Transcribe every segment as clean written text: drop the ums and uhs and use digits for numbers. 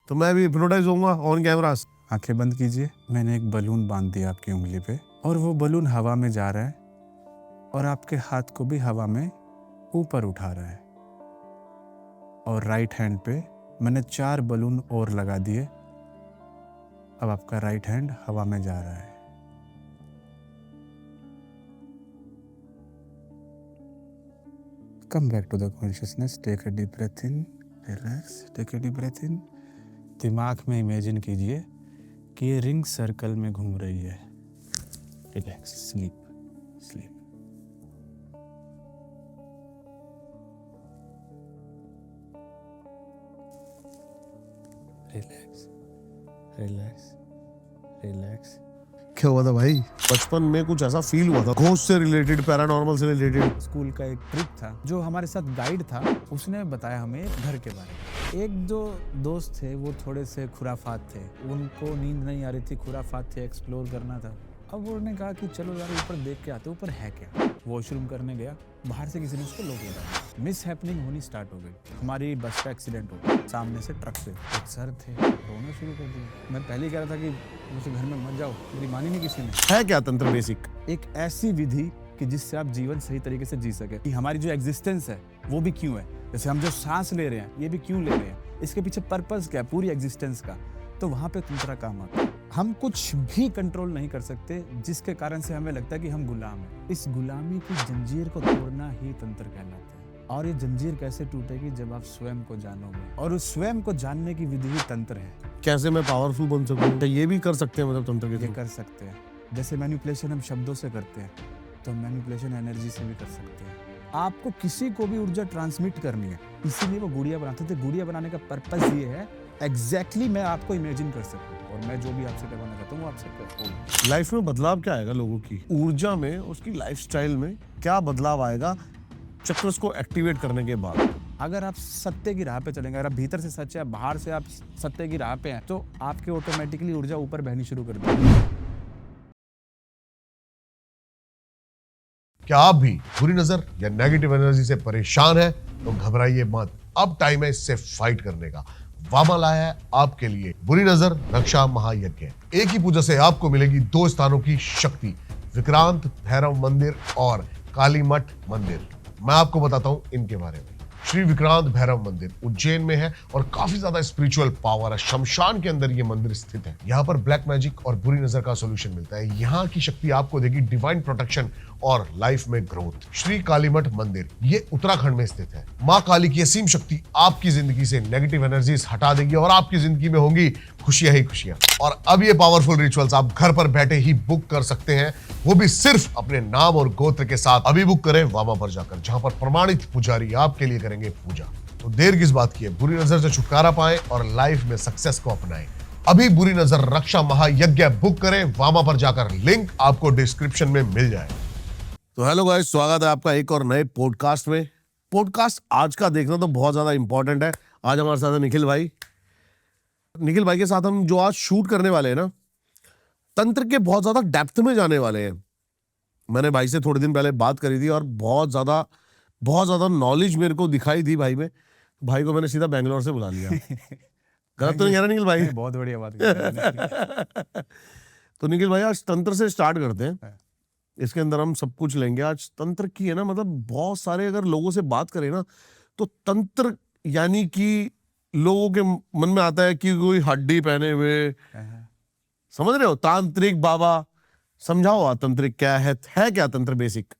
तो मैं भी हिप्नोटाइज होऊंगा ऑन कैमरा। आंखें बंद कीजिए। मैंने एक बलून बांध दिया आपकी उंगली पे और वो बलून हवा में जा रहा है और आपके हाथ को भी हवा में ऊपर उठा रहा है। और राइट हैंड पे मैंने 4 बलून और लगा दिए। अब आपका राइट हैंड हवा में जा रहा है। Come back to the consciousness. Take a deep breath in, relax, take a deep breath in. दिमाग में इमेजिन कीजिए कि ये रिंग सर्कल में घूम रही है। Relax, sleep, sleep. Relax, relax, relax. क्या हुआ था भाई? बचपन में कुछ ऐसा फील हुआ था, घोस्ट से रिलेटेड, पैरानॉर्मल से रिलेटेड। स्कूल का एक ट्रिप था, जो हमारे साथ गाइड था, उसने बताया हमें एक घर के बारे में। एक जो दोस्त थे वो थोड़े से खुराफात थे, उनको नींद नहीं आ रही थी, खुराफात थे, एक्सप्लोर करना था। अब उन्होंने कहा कि चलो यार ऊपर देख के आते, ऊपर है क्या। वॉशरूम करने गया, बाहर से किसी ने उसको लॉक लगाया। मिस हैपनिंग होनी स्टार्ट हो गई। हमारी बस का एक्सीडेंट हो गया। सामने से ट्रक से एक सर थे, रोना शुरू कर दिया। मैं पहले ही कह रहा था कि मुझे घर में मत जाओ, मेरी मानी नहीं किसी ने। है क्या तंत्र बेसिक? एक ऐसी विधि कि जिससे आप जीवन सही तरीके से जी सके, कि हमारी जो एग्जिस्टेंस है वो भी क्यों है। जैसे हम जो सांस ले रहे हैं ये भी क्यों ले रहे हैं, इसके पीछे पर्पस क्या है पूरी एग्जिस्टेंस का। तो वहाँ पे तंत्र काम आता है। हम कुछ भी कंट्रोल नहीं कर सकते, जिसके कारण से हमें लगता है कि हम गुलाम हैं। इस गुलामी की जंजीर को तोड़ना ही तंत्र कहलाता है। और ये जंजीर कैसे टूटेगी? जब आप स्वयं को जानोगे, और उस स्वयं को जानने की विधि ही तंत्र है। कैसे मैं पावरफुल बन सकूं? ये भी कर सकते हैं मतलब तंत्र के ये थ्रू? कर सकते हैं। जैसे मैनिपुलेशन हम शब्दों से करते हैं, तो मैनिपुलेशन एनर्जी से भी कर सकते हैं। आपको किसी को भी ऊर्जा ट्रांसमिट करनी है, इसीलिए वो गुड़िया बनाते थे। गुड़िया बनाने का पर्पस ये है एग्जैक्टली मैं आपको इमेजिन कर सकूं, और मैं जो भी आपसे करवाना चाहता हूँ वो आपसे करूँ। लाइफ में बदलाव क्या आएगा लोगों की ऊर्जा में, उसकी लाइफस्टाइल में क्या बदलाव आएगा चक्रस को एक्टिवेट करने के बाद? अगर आप सत्य की राह पे चलेंगे, अगर आप भीतर से सच्चे हैं, बाहर से आप सत्य की राह पे हैं, तो आपके ऑटोमेटिकली ऊर्जा ऊपर बहनी शुरू कर देगी। क्या आप भी बुरी नजर या नेगेटिव एनर्जी से परेशान है तो घबराइए मत। अब टाइम है इससे फाइट करने का। वामा लाया है आपके लिए बुरी नजर रक्षा महायज्ञ। एक ही पूजा से आपको मिलेगी 2 स्थानों की शक्ति, विक्रांत भैरव मंदिर और काली मठ मंदिर। मैं आपको बताता हूं इनके बारे में। श्री विक्रांत भैरव मंदिर उज्जैन में है और काफी ज्यादा स्पिरिचुअल पावर है। शमशान के अंदर ये मंदिर स्थित है। यहाँ पर ब्लैक मैजिक और बुरी नजर का सॉल्यूशन मिलता है। यहाँ की शक्ति आपको देगी डिवाइन प्रोटेक्शन और लाइफ में ग्रोथ। श्री कालीमठ मंदिर ये उत्तराखंड में स्थित है। माँ काली की असीम शक्ति आपकी जिंदगी से नेगेटिव एनर्जीज हटा देगी और आपकी जिंदगी में होंगी खुशियां ही खुशियां। और अब ये पावरफुल रिचुअल्स आप घर पर बैठे ही बुक कर सकते हैं, वो भी सिर्फ अपने नाम और गोत्र के साथ। अभी बुक करें वामा पर जाकर, जहां पर प्रमाणित पुजारी आपके लिए करेंगे पूजा। तो देर किस बात की है, बुरी नजर से छुटकारा पाएं और लाइफ में सक्सेस को अपनाएं। अभी बुरी नजर रक्षा महायज्ञ बुक करें वामा पर जाकर, लिंक आपको डिस्क्रिप्शन में मिल जाए। तो हेलो गाइस, स्वागत है आपका एक और नए पॉडकास्ट में। पॉडकास्ट आज का देखना तो बहुत ज्यादा इंपॉर्टेंट है। आज हमारे साथ है निखिल भाई। निखिल भाई के साथ हम जो आज शूट करने वाले हैं ना, तंत्र के बहुत ज्यादा डेप्थ में जाने वाले हैं। मैंने भाई से थोड़े दिन पहले बात करी थी और बहुत ज्यादा नॉलेज मेरे को दिखाई दी भाई में। भाई को मैंने सीधा बैंगलोर से बुला लिया। गलत तो नहीं कह रहा निखिल भाई? बहुत बढ़िया बात है। तो निखिल भाई आज तंत्र से स्टार्ट करते हैं। इसके अंदर हम सब कुछ लेंगे। आज तंत्र की है ना, मतलब बहुत सारे अगर लोगों से बात करें ना, तो तंत्र यानी कि लोगों के मन में आता है कि कोई हड्डी पहने हुए, समझ रहे हो, तांत्रिक बाबा। समझाओ तांत्रिक क्या है क्या तंत्र बेसिक?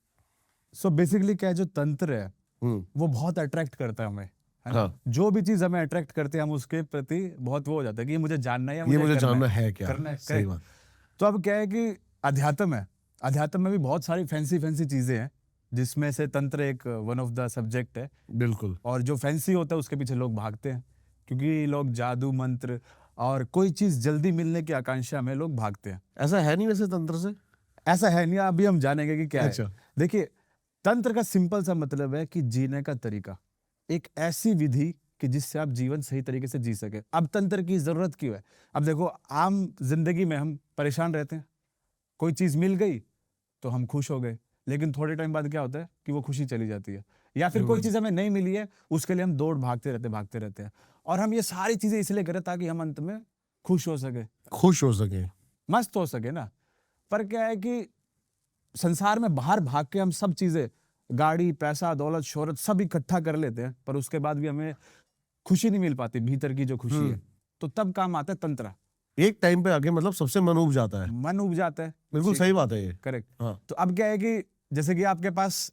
सो बेसिकली क्या है, जो तंत्र है वो बहुत अट्रैक्ट करता है हमें, है ना? हाँ। जो भी चीज हमें अट्रैक्ट करते हैं, हम उसके प्रति बहुत वो हो जाता है कि ये मुझे जानना है या ये मुझे करना जानना है क्या, करना है, सही बात। तो अब क्या है कि अध्यात्म है। अध्यात्म में भी बहुत सारी फैंसी चीजें हैं, जिसमें से तंत्र एक वन ऑफ द सब्जेक्ट है। बिल्कुल। और जो फैंसी होता है उसके पीछे लोग भागते हैं, क्योंकि लोग जादू मंत्र और कोई चीज जल्दी मिलने की आकांक्षा में लोग भागते हैं। ऐसा है नहीं वैसे तंत्र से? ऐसा है नहीं, अभी हम जानेंगे कि क्या अच्छा। है। देखिए, तंत्र का सिंपल सा मतलब है कि जीने का तरीका, एक ऐसी विधि कि जिससे आप जीवन सही तरीके से जी सके। अब तंत्र की जरूरत क्यों है? अब देखो, आम जिंदगी में हम परेशान रहते हैं, कोई चीज मिल गई तो हम खुश हो गए, लेकिन थोड़े टाइम बाद क्या होता है कि वो खुशी चली जाती है। या फिर कोई चीज हमें नहीं मिली है, उसके लिए हम दौड़ भागते रहते हैं। और हम ये सारी चीजें इसलिए करें ताकि हम अंत में खुश हो सके, खुश हो सके। मस्त हो सके ना। पर क्या है कि संसार में बाहर भाग के हम सब चीजें, गाड़ी, पैसा, दौलत, शोहरत सब इकट्ठा कर लेते हैं, पर उसके बाद भी हमें खुशी नहीं मिल पाती, भीतर की जो खुशी है। तो तब काम आता है तंत्र। एक टाइम पे आके मतलब सबसे मन उब जाता है। मन उब जाता है। बिल्कुल सही बात है ये। करेक्ट। हाँ। तो अब क्या है कि जैसे कि आपके पास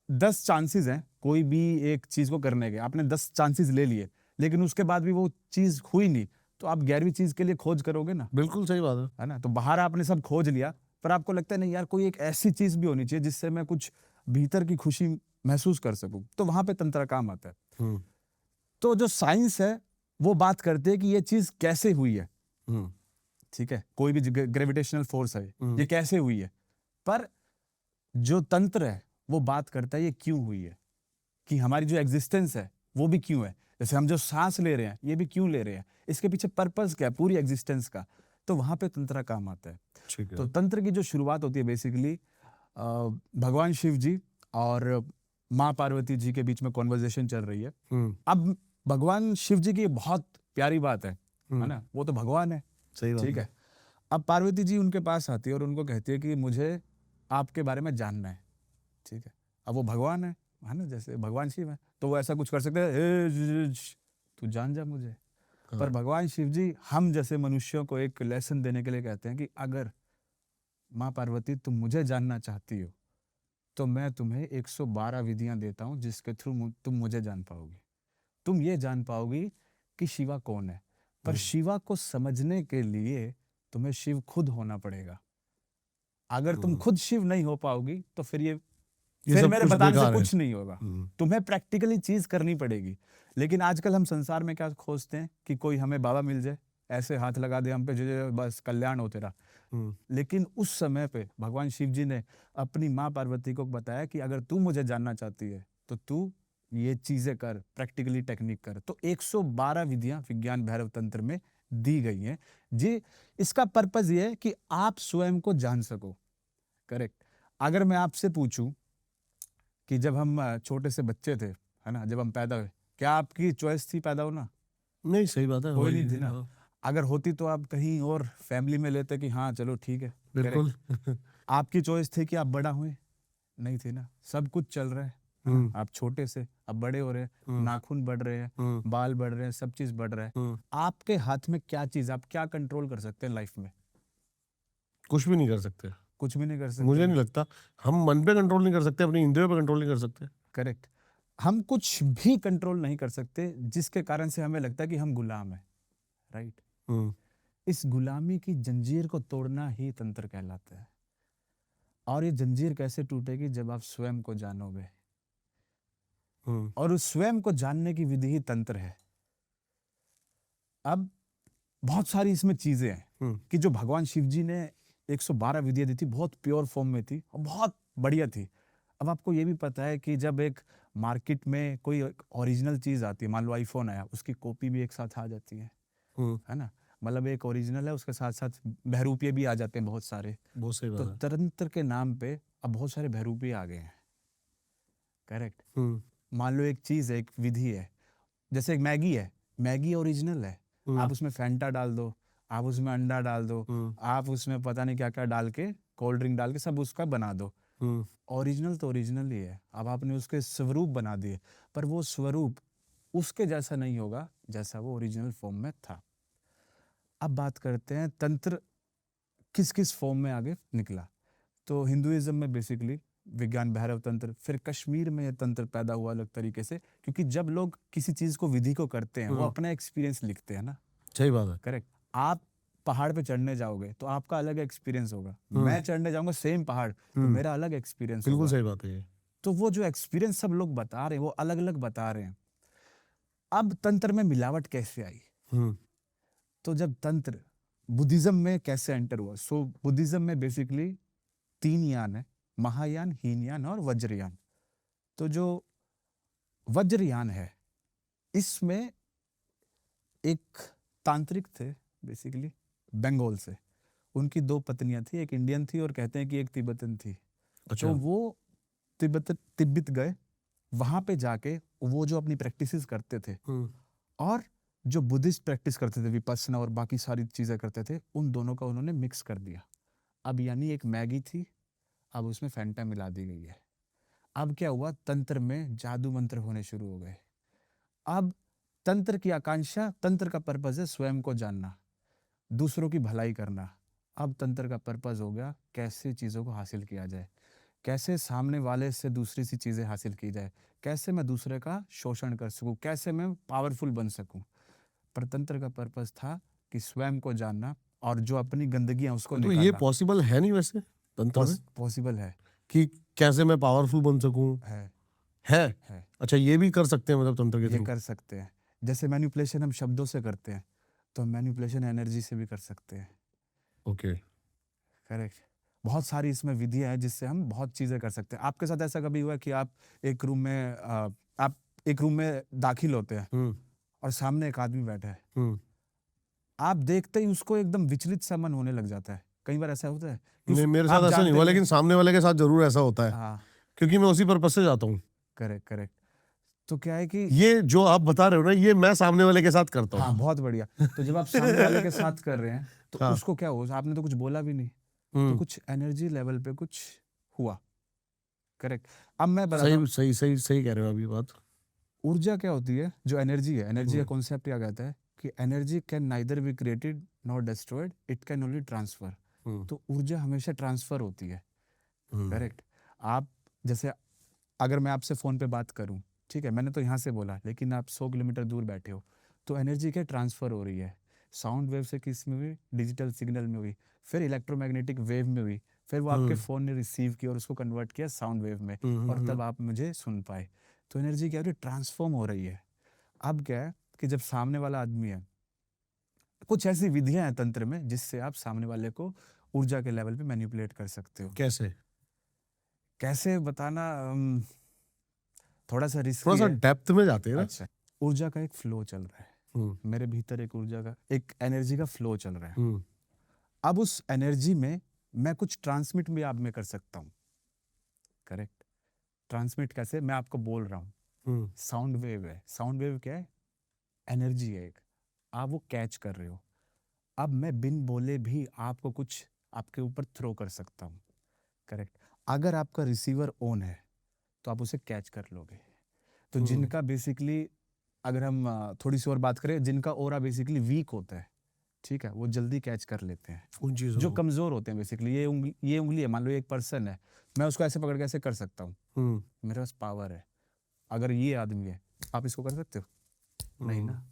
10 चांसेस हैं कोई भी एक चीज को करने के, आपने 10 चांसेस ले लिए, लेकिन उसके बाद भी वो चीज हुई नहीं, तो आप 11वीं चीज के लिए खोज करोगे ना। बिल्कुल सही बात है ना। तो बाहर आपने सब खोज लिया, पर आपको लगता है नहीं यार, कोई एक ऐसी चीज भी होनी चाहिए जिससे मैं कुछ भीतर की खुशी महसूस कर सकूं, तो वहां पे तंत्र काम आता है। है। तो जो साइंस है वो बात करते हैं कि ये चीज कैसे हुई है। हम्म। ठीक है, कोई भी ग्रेविटेशनल फोर्स है, ये कैसे हुई है। पर जो तंत्र है वो बात करता है ये क्यों हुई है, कि हमारी जो एग्जिस्टेंस है वो भी क्यों है। जैसे हम जो सांस ले रहे हैं ये भी क्यों ले रहे हैं, इसके पीछे पर्पस क्या है पूरी एग्जिस्टेंस का। तो वहां पे तंत्र काम आता है। ठीक है। तो तंत्र की जो शुरुआत होती है बेसिकली भगवान शिव जी और माँ पार्वती जी के बीच में कॉन्वर्जेशन चल रही है। अब भगवान शिव जी की बहुत प्यारी बात है ना, वो तो भगवान है। सही बात ठीक है। अब पार्वती जी उनके पास आती है और उनको कहती है कि मुझे आपके बारे में जानना है। ठीक है। अब वो भगवान है ना, जैसे भगवान शिव है, तो वो ऐसा कुछ कर सकते हैं, तू जान जा मुझे। पर भगवान शिव जी हम जैसे मनुष्यों को एक लेसन देने के लिए कहते हैं कि अगर माँ पार्वती तुम मुझे जानना चाहती हो तो मैं तुम्हें 112 विधियां देता हूं जिसके थ्रू तुम मुझे जान पाओगी। तुम ये जान पाओगी कि शिवा कौन है। पर शिवा को समझने के लिए तुम्हें शिव खुद होना पड़ेगा। अगर तुम खुद शिव नहीं हो पाओगी तो फिर फिर सब मेरे कुछ बताने से बेकार है। कुछ नहीं होगा। तुम्हें प्रैक्टिकली चीज करनी पड़ेगी। लेकिन आजकल हम संसार में क्या खोजते हैं कि कोई हमें बाबा मिल जाए, ऐसे हाथ लगा दे हम पे, जो बस कल्याण हो तेरा। लेकिन उस समय पे भगवान शिव जी ने अपनी माँ पार्वती को बताया कि अगर तू मुझे जानना चाहती है तो तू ये चीजें कर, प्रैक्टिकली टेक्निक कर। तो 112 विधियां विज्ञान भैरव तंत्र में दी गई हैं जी। इसका पर्पज ये है कि आप स्वयं को जान सको। करेक्ट। अगर मैं आपसे पूछूं कि जब हम छोटे से बच्चे थे, है ना, जब हम पैदा हुए, क्या आपकी चॉइस थी पैदा होना? नहीं, सही बात है। कोई वही नहीं थी ना। हाँ, अगर होती तो आप कहीं और फैमिली में लेते कि हाँ चलो ठीक है। बिल्कुल। आपकी चॉइस थी कि आप बड़ा हुए? नहीं थी ना। सब कुछ चल रहा है ना? आप छोटे से अब बड़े हो रहे हैं, नाखून बढ़ रहे हैं, बाल बढ़ रहे हैं, सब चीज बढ़ रहा है। आपके हाथ में क्या चीज, आप क्या कंट्रोल कर सकते हैं लाइफ में? कुछ भी नहीं कर सकते। कुछ भी नहीं कर सकते। मुझे नहीं लगता हम मन पे कंट्रोल नहीं कर सकते, अपनी इंद्रियों पे कंट्रोल नहीं कर सकते। करेक्ट। हम कुछ भी कंट्रोल नहीं कर सकते, जिसके कारण से हमें लगता है कि हम गुलाम है। राइट। इस गुलामी की जंजीर को तोड़ना ही तंत्र कहलाता है। और ये जंजीर कैसे टूटेगी? जब आप स्वयं को जानोगे। और उस स्वयं को जानने की विधि ही तंत्र है। अब बहुत सारी इसमें चीजें हैं कि जो भगवान शिव जी ने 112 विधियां दी थी, बहुत प्योर फॉर्म में थी और बहुत बढ़िया थी। अब आपको ये भी पता है कि जब एक मार्केट में कोई ओरिजिनल चीज आती है, मान लो आईफोन आया, उसकी कॉपी भी एक साथ आ जाती है ना। मतलब एक ओरिजिनल है, उसके साथ साथ बहरूपिये भी आ जाते हैं बहुत सारे। बहुत सही तो बात है। तंत्र के नाम पे अब बहुत सारे बहरूपिये आ गए हैं। करेक्ट। मान लो एक चीज है, एक विधि है, जैसे एक मैगी है, मैगी ओरिजिनल है, आप उसमें फैंटा डाल दो, आप उसमें अंडा डाल दो, आप उसमें पता नहीं क्या क्या डाल के, कोल्ड ड्रिंक डाल के सब उसका बना दो। ओरिजिनल तो ओरिजिनल ही है। अब आपने उसके स्वरूप बना दिए, पर वो स्वरूप उसके जैसा नहीं होगा जैसा वो ओरिजिनल फॉर्म में था। अब बात करते हैं तंत्र किस किस फॉर्म में आगे निकला। तो हिंदुइज्म में बेसिकली विज्ञान भैरव तंत्र, फिर कश्मीर में ये तंत्र पैदा हुआ अलग तरीके से, क्योंकि जब लोग किसी चीज को विधि को करते हैं वो अपना एक्सपीरियंस लिखते हैं ना। सही बात है। करेक्ट। आप पहाड़ पे चढ़ने जाओगे तो आपका अलग एक्सपीरियंस होगा, मैं चढ़ने जाऊंगा सेम पहाड़ तो मेरा अलग एक्सपीरियंस होगा। बिल्कुल सही बात है ये। तो वो जो एक्सपीरियंस सब लोग बता रहे हैं वो अलग अलग बता रहे हैं। अब तंत्र में मिलावट कैसे आई? तो जब तंत्र बुद्धिज्म में कैसे एंटर हुआ? सो बुद्धिज्म में बेसिकली 3 यान है, महायान, हीनयान और वज्रयान। तो जो वज्रयान है इसमें एक तांत्रिक थे बेसिकली बंगाल से, उनकी 2 पत्नियां थी, एक इंडियन थी और कहते हैं कि एक तिब्बतन थी। अच्छा। तो वो तिब्बत गए वहां पे जाके वो जो अपनी प्रैक्टिसेस करते थे हम्म, और जो बुद्धिस्ट प्रैक्टिस करते थे विपस्सना और बाकी सारी चीजें करते थे, उन दोनों का उन्होंने मिक्स कर दिया। अब यानी एक मैगी थी, अब उसमें फैंटा मिला दी गई है। अब क्या हुआ, तंत्र में जादू मंत्र होने शुरू हो गए। अब तंत्र की आकांक्षा, तंत्र का पर्पज है स्वयं को जानना, दूसरों की भलाई करना। अब तंत्र का पर्पज हो गया कैसे चीज़ों को हासिल किया जाए, कैसे सामने वाले से दूसरी सी चीज़ें हासिल की जाए, कैसे मैं दूसरे का शोषण कर सकूं, कैसे मैं पावरफुल बन सकूं। पर तंत्र का पर्पज था कि स्वयं को जानना और जो अपनी गंदगियां उसको तो ये निकालना। पॉसिबल है नहीं वैसे तंत्र में पॉसिबल है। कि कैसे मैं पावरफुल बन सकूं? है है। अच्छा, ये भी कर सकते हैं मतलब तंत्र के ये थ्रू? कर सकते हैं। जैसे मैनिपुलेशन हम शब्दों से करते हैं, तो मैनिपुलेशन एनर्जी से भी कर सकते हैं। ओके। करेक्ट। बहुत सारी इसमें विधियां हैं जिससे हम बहुत चीजें कर सकते हैं। आपके साथ ऐसा कभी हुआ कि आप एक रूम में आप एक रूम में दाखिल होते हैं हम्म, और सामने एक आदमी बैठा है, हम्म। आप देखते ही उसको एकदम विचलित सा मन होने लग जाता है। कई बार ऐसा होता है कि नहीं, मेरे आप साथ ऐसा नहीं जानते हुआ, भी लेकिन सामने वाले के साथ जरूर ऐसा होता है, हाँ, क्योंकि मैं उसी पर्पज से जाता हूँ। Correct correct. तो क्या है कि ये जो आप बता रहे हो ना, ये मैं सामने वाले के साथ करता हाँ, हूँ। बहुत बढ़िया। तो जब आप सामने वाले के साथ कर रहे हैं तो हाँ। उसको क्या हो, आपने तो कुछ बोला भी नहीं, तो हम्म, कुछ एनर्जी लेवल पे कुछ हुआ। करेक्ट। अब मैं बताता सही हूँ सही सही सही कह रहे हो अभी बात। ऊर्जा क्या होती है। जो एनर्जी है, एनर्जी का हम्म, कॉन्सेप्ट क्या कहता है कि energy can neither be created not destroyed, it can only transfer. Hmm, तो ऊर्जा हमेशा ट्रांसफर होती है। Hmm, correct. आप जैसे, अगर मैं आपसे फ़ोन पे बात करूं, ठीक है, मैंने तो यहाँ से बोला लेकिन आप 100 किलोमीटर दूर बैठे हो, तो एनर्जी क्या ट्रांसफ़र हो रही है। साउंड वेव से किस में हुई, डिजिटल सिग्नल में हुई, फिर इलेक्ट्रोमैग्नेटिक वेव में हुई, फिर वो आपके हम्म, फ़ोन ने रिसीव किया और उसको कन्वर्ट किया साउंड वेव में, हम्म, और तब आप मुझे सुन पाए। तो एनर्जी क्या हो रही है, ट्रांसफॉर्म हो रही है। अब क्या है कि जब सामने वाला आदमी है, कुछ ऐसी विधियां हैं तंत्र में जिससे आप सामने वाले को ऊर्जा के लेवल पे मैनिपुलेट कर सकते हो। कैसे? कैसे बताना, थोड़ा सा थोड़ा रिस्की सा है। डेप्थ में जाते हैं ना। अच्छा, ऊर्जा का एक फ्लो चल रहा है, हम्म, मेरे भीतर एक ऊर्जा का, एक एनर्जी का फ्लो चल रहा है। हम्म, अब उस एनर्जी में मैं कुछ ट्रांसमिट भी आप में कर सकता हूँ। करेक्ट। ट्रांसमिट कैसे, मैं आपको बोल रहा हूँ, हम्म, साउंड वेव है। साउंड वेव क्या है, एनर्जी है एक, आप वो कैच कर रहे हो। अब मैं बिन बोले भी आपको कुछ आपके ऊपर थ्रो कर सकता हूँ। करेक्ट। अगर आपका रिसीवर ऑन है तो आप उसे कैच कर लोगे। तो हम्म। जिनका बेसिकली, अगर हम थोड़ी सी और बात करें, जिनका ऑरा बेसिकली वीक होता है, ठीक है, वो जल्दी कैच कर लेते हैं। उन चीजों जो को। कमजोर होते हैं बेसिकली, ये उंगली है, मान लो एक पर्सन है, मैं उसको ऐसे पकड़ के ऐसे कर सकता हूँ, हम्म, मेरे पास पावर है। अगर ये आदमी है, आप इसको कर सकते हो? नहीं हम्म, ना।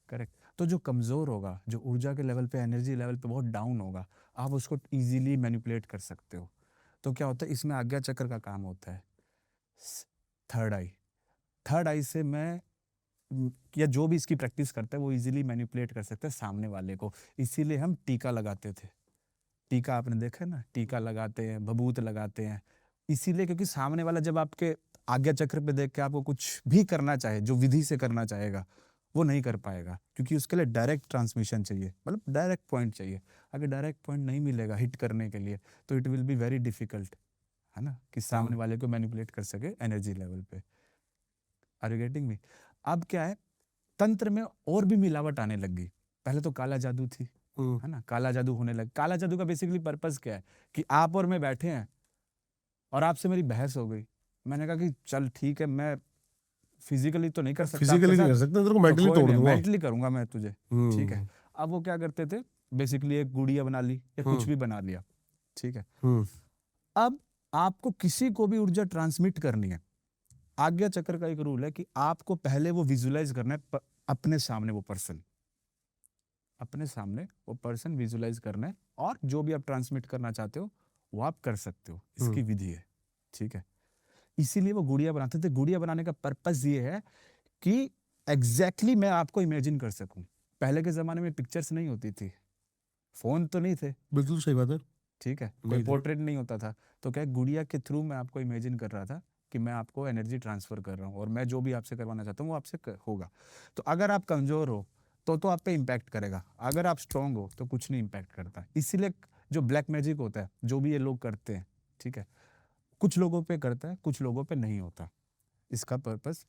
करेक्ट। तो जो कमजोर होगा, जो ऊर्जा के लेवल पे, एनर्जी लेवल पे बहुत डाउन होगा, आप उसको इजीली मैनिपुलेट कर सकते हो। तो क्या होता है, इसमें आज्ञा चक्र का काम होता है। थर्ड आई, थर्ड आई से मैं या जो भी इसकी प्रैक्टिस करता है वो इजीली मैनिपुलेट कर सकता है सामने वाले को। इसीलिए हम टीका लगाते थे। टीका आपने देखा है ना, टीका लगाते हैं, भभूत लगाते हैं, इसीलिए क्योंकि सामने वाला जब आपके आज्ञा चक्र पे देख के आपको कुछ भी करना चाहे, जो विधि से करना चाहेगा, वो नहीं कर पाएगा, क्योंकि उसके लिए डायरेक्ट ट्रांसमिशन चाहिए, मतलब डायरेक्ट पॉइंट चाहिए। अगर डायरेक्ट पॉइंट नहीं मिलेगा हिट करने के लिए, तो it will be very difficult, है ना, कि सामने वाले को मैनिपुलेट कर सके एनर्जी लेवल पे। Are you getting me? अब क्या है, तंत्र में और भी मिलावट आने लग गई। पहले तो काला जादू थी, हम्म, है ना, काला जादू होने लग। काला जादू का बेसिकली पर्पस क्या है कि आप और मैं बैठे हैं और आपसे मेरी बहस हो गई। मैंने कहा कि चल ठीक है, मैं फिजिकली तो नहीं कर सकता आपके फिजिकली नहीं साथ, कर सकते, तेरे को तो मेंटली कोई तोड़ नहीं, दूंगा। मेंटली करूंगा मैं तुझे। ठीक है। हम्म, अब वो क्या करते थे, बेसिकली एक गुड़िया बना ली या कुछ हम्म, भी बना लिया, ठीक है। हम्म, अब आपको किसी को भी ऊर्जा ट्रांसमिट करनी है, आज्ञा चक्र का एक रूल है कि आपको पहले वो विजुलाइज करना है, अपने सामने वो पर्सन, अपने सामने वो पर्सन विजुलाइज करना है, और जो भी आप ट्रांसमिट करना चाहते हो वो आप कर सकते हो। इसकी विधि है, ठीक है। इसीलिए वो गुड़िया बनाते थे। गुड़िया बनाने का पर्पस ये है कि एग्जैक्टली मैं आपको इमेजिन कर सकूं। पहले के जमाने में पिक्चर्स नहीं होती थी, फोन तो नहीं थे, बिल्कुल सही बात है। ठीक है, कोई नहीं थे। पोर्ट्रेट नहीं होता था, तो क्या गुड़िया के थ्रू मैं आपको इमेजिन कर रहा था कि मैं आपको एनर्जी ट्रांसफर कर रहा हूँ, और मैं जो भी आपसे करवाना चाहता हूँ वो आपसे होगा। तो अगर आप कमजोर हो तो आप पे इम्पैक्ट करेगा, अगर आप स्ट्रांग हो तो कुछ नहीं इम्पैक्ट करता। इसीलिए जो ब्लैक मैजिक होता है, जो भी ये लोग करते हैं, ठीक है, कुछ लोगों पे करता है, कुछ लोगों पे नहीं होता। इसका पर्पस